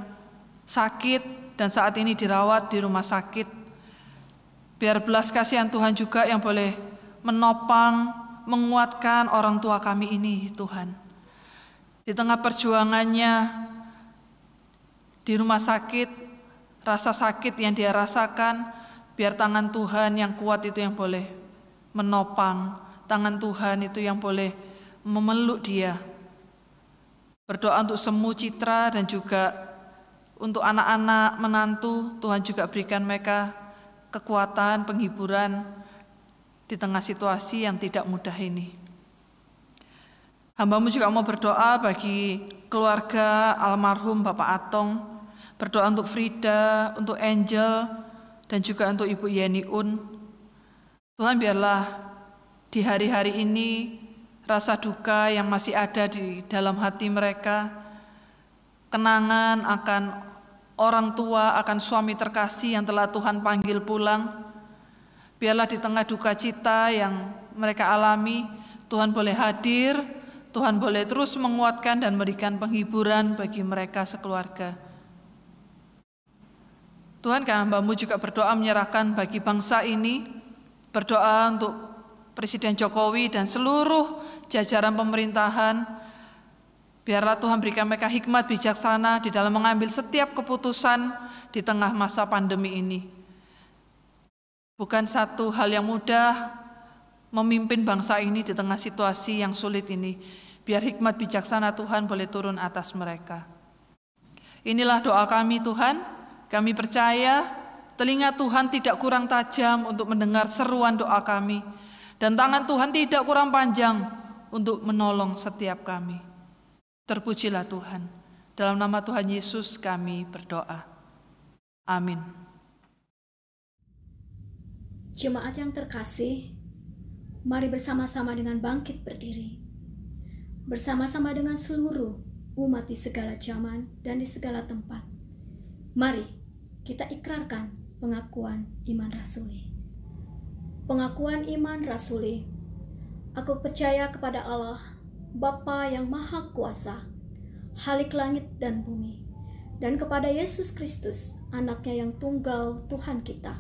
D: sakit dan saat ini dirawat di rumah sakit. Biar belas kasihan Tuhan juga yang boleh menopang, menguatkan orang tua kami ini, Tuhan. Di tengah perjuangannya di rumah sakit, rasa sakit yang dia rasakan, biar tangan Tuhan yang kuat itu yang boleh menopang, tangan Tuhan itu yang boleh memeluk dia. Berdoa untuk Semu Citra dan juga untuk anak-anak menantu, Tuhan juga berikan mereka kekuatan, penghiburan di tengah situasi yang tidak mudah ini. Hamba-Mu juga mau berdoa bagi keluarga almarhum Bapak Atong, berdoa untuk Frida, untuk Angel, dan juga untuk Ibu Yeni Un. Tuhan, biarlah di hari-hari ini rasa duka yang masih ada di dalam hati mereka, kenangan akan orang tua, akan suami terkasih yang telah Tuhan panggil pulang. Biarlah di tengah duka cita yang mereka alami, Tuhan boleh hadir, Tuhan boleh terus menguatkan dan memberikan penghiburan bagi mereka sekeluarga. Tuhan, hamba-Mu juga berdoa menyerahkan bagi bangsa ini, berdoa untuk Presiden Jokowi dan seluruh jajaran pemerintahan. Biarlah Tuhan berikan mereka hikmat bijaksana di dalam mengambil setiap keputusan di tengah masa pandemi ini. Bukan satu hal yang mudah memimpin bangsa ini di tengah situasi yang sulit ini. Biar hikmat bijaksana Tuhan boleh turun atas mereka. Inilah doa kami Tuhan. Kami percaya telinga Tuhan tidak kurang tajam untuk mendengar seruan doa kami. Dan tangan Tuhan tidak kurang panjang untuk menolong setiap kami. Terpujilah Tuhan. Dalam nama Tuhan Yesus kami berdoa. Amin.
E: Jemaat yang terkasih, mari bersama-sama dengan bangkit berdiri. Bersama-sama dengan seluruh umat di segala zaman dan di segala tempat. Mari kita ikrarkan pengakuan iman rasuli. Pengakuan iman rasuli. Aku percaya kepada Allah, Bapa yang Maha Kuasa, Khalik langit dan bumi, dan kepada Yesus Kristus, anaknya yang tunggal Tuhan kita,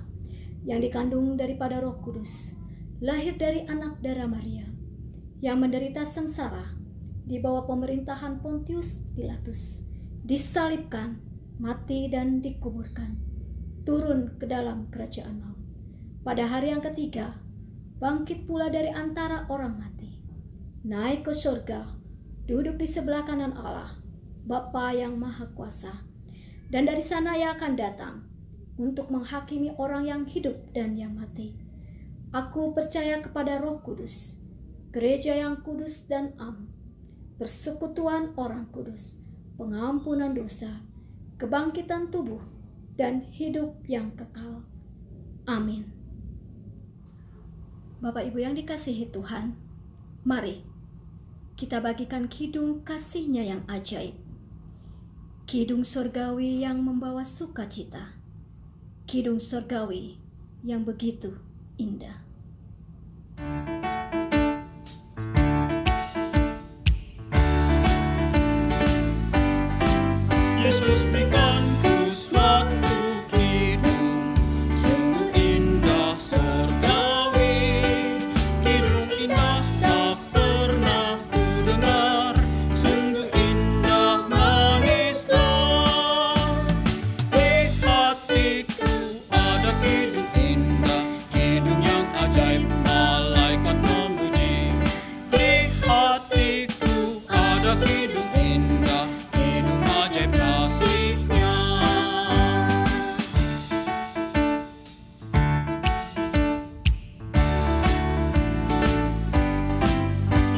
E: yang dikandung daripada Roh Kudus, lahir dari anak darah Maria, yang menderita sengsara di bawah pemerintahan Pontius Pilatus, disalibkan, mati dan dikuburkan, turun ke dalam kerajaan maut. Pada hari yang ketiga, bangkit pula dari antara orang mati, naik ke surga, duduk di sebelah kanan Allah, Bapa yang Maha Kuasa. dan dari sana Ia akan datang untuk menghakimi orang yang hidup dan yang mati. Aku percaya kepada Roh Kudus, gereja yang kudus dan am, persekutuan orang kudus, pengampunan dosa, kebangkitan tubuh, dan hidup yang kekal. Amin. Bapak Ibu yang dikasihi Tuhan, mari kita bagikan kidung kasih-Nya yang ajaib. Kidung surgawi yang membawa sukacita. Kidung surgawi yang begitu indah.
B: Yesus berikanku suatu kidung, sungguh indah surgawi. Kidung indah tak pernah ku dengar, sungguh indah manislah. Di hatiku ada kidung indah, kidung yang ajaib, malaikat memuji. Di hatiku ada kidung indah, kidung ajaib kasih-Nya.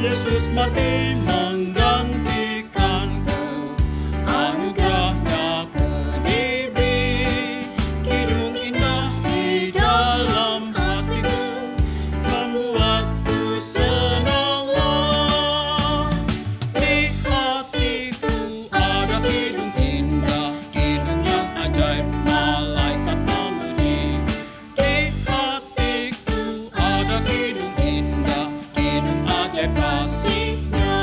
B: Yesus mati menggantikanku, anugerah-Nya ku diberi. Kidung indah di dalam hatiku, membuatku senanglah. Di hatiku ada kidung indah, kidung yang ajaib, malaikat memuji. Di hatiku ada kidung indah, kidung ajaib kasih-Nya.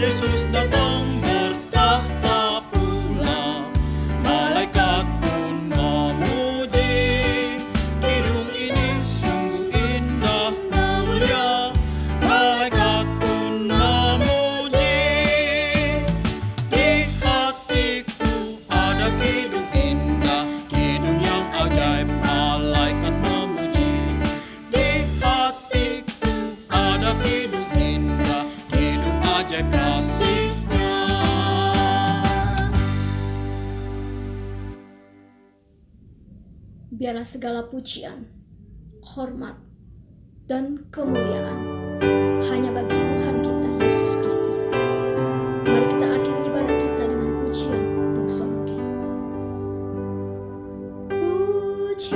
B: Yesus datang bertahta pula, malaikat pun memuji. Kidung ini sungguh indah mulia, malaikat pun memuji. Di hatiku ada kidung indah, kidung yang ajaib, malaikat memuji. Di hatiku ada kidung indah, kidung ajaib kasih-Nya.
E: Biarlah segala pujian, hormat, dan kemuliaan hanya bagi Tuhan kita Yesus Kristus. Mari kita akhiri ibadah kita dengan pujian doxologi. Puji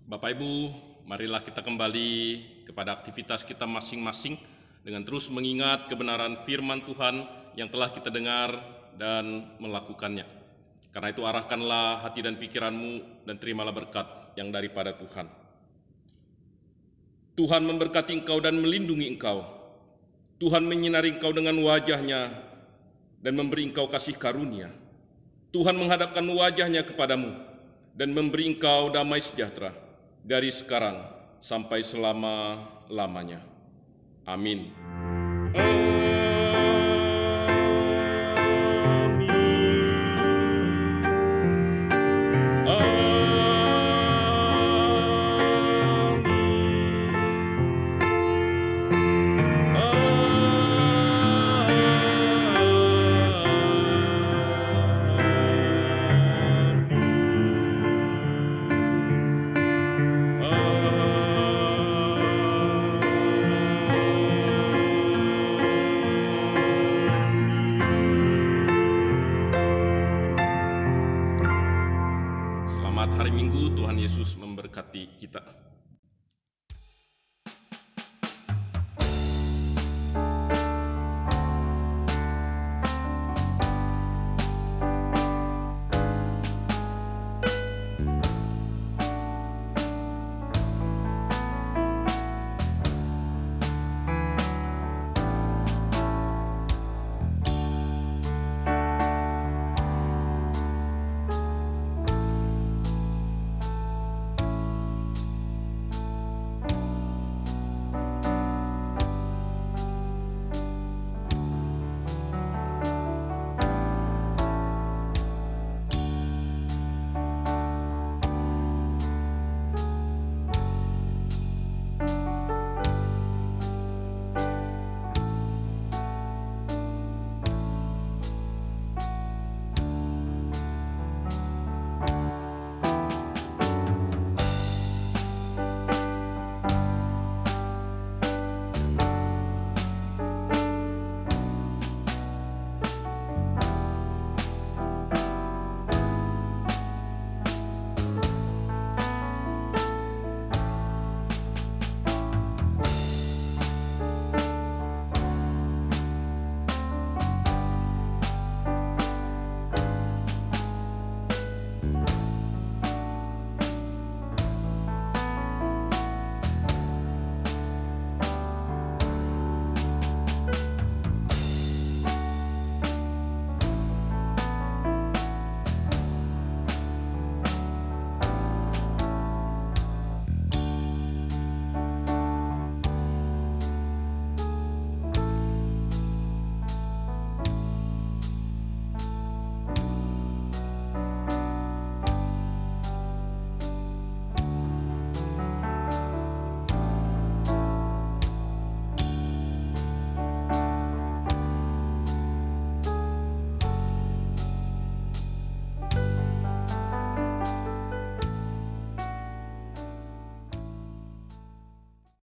L: Bapak Ibu, marilah kita kembali kepada aktivitas kita masing-masing dengan terus mengingat kebenaran firman Tuhan yang telah kita dengar dan melakukannya. Karena itu arahkanlah hati dan pikiranmu dan terimalah berkat yang daripada Tuhan. Tuhan memberkati engkau dan melindungi engkau. Tuhan menyinari engkau dengan wajah-Nya dan memberi engkau kasih karunia. Tuhan menghadapkan wajah-Nya kepadamu dan memberi engkau damai sejahtera dari sekarang sampai selama-lamanya. Amin. Selamat hari Minggu, Tuhan Yesus memberkati kita.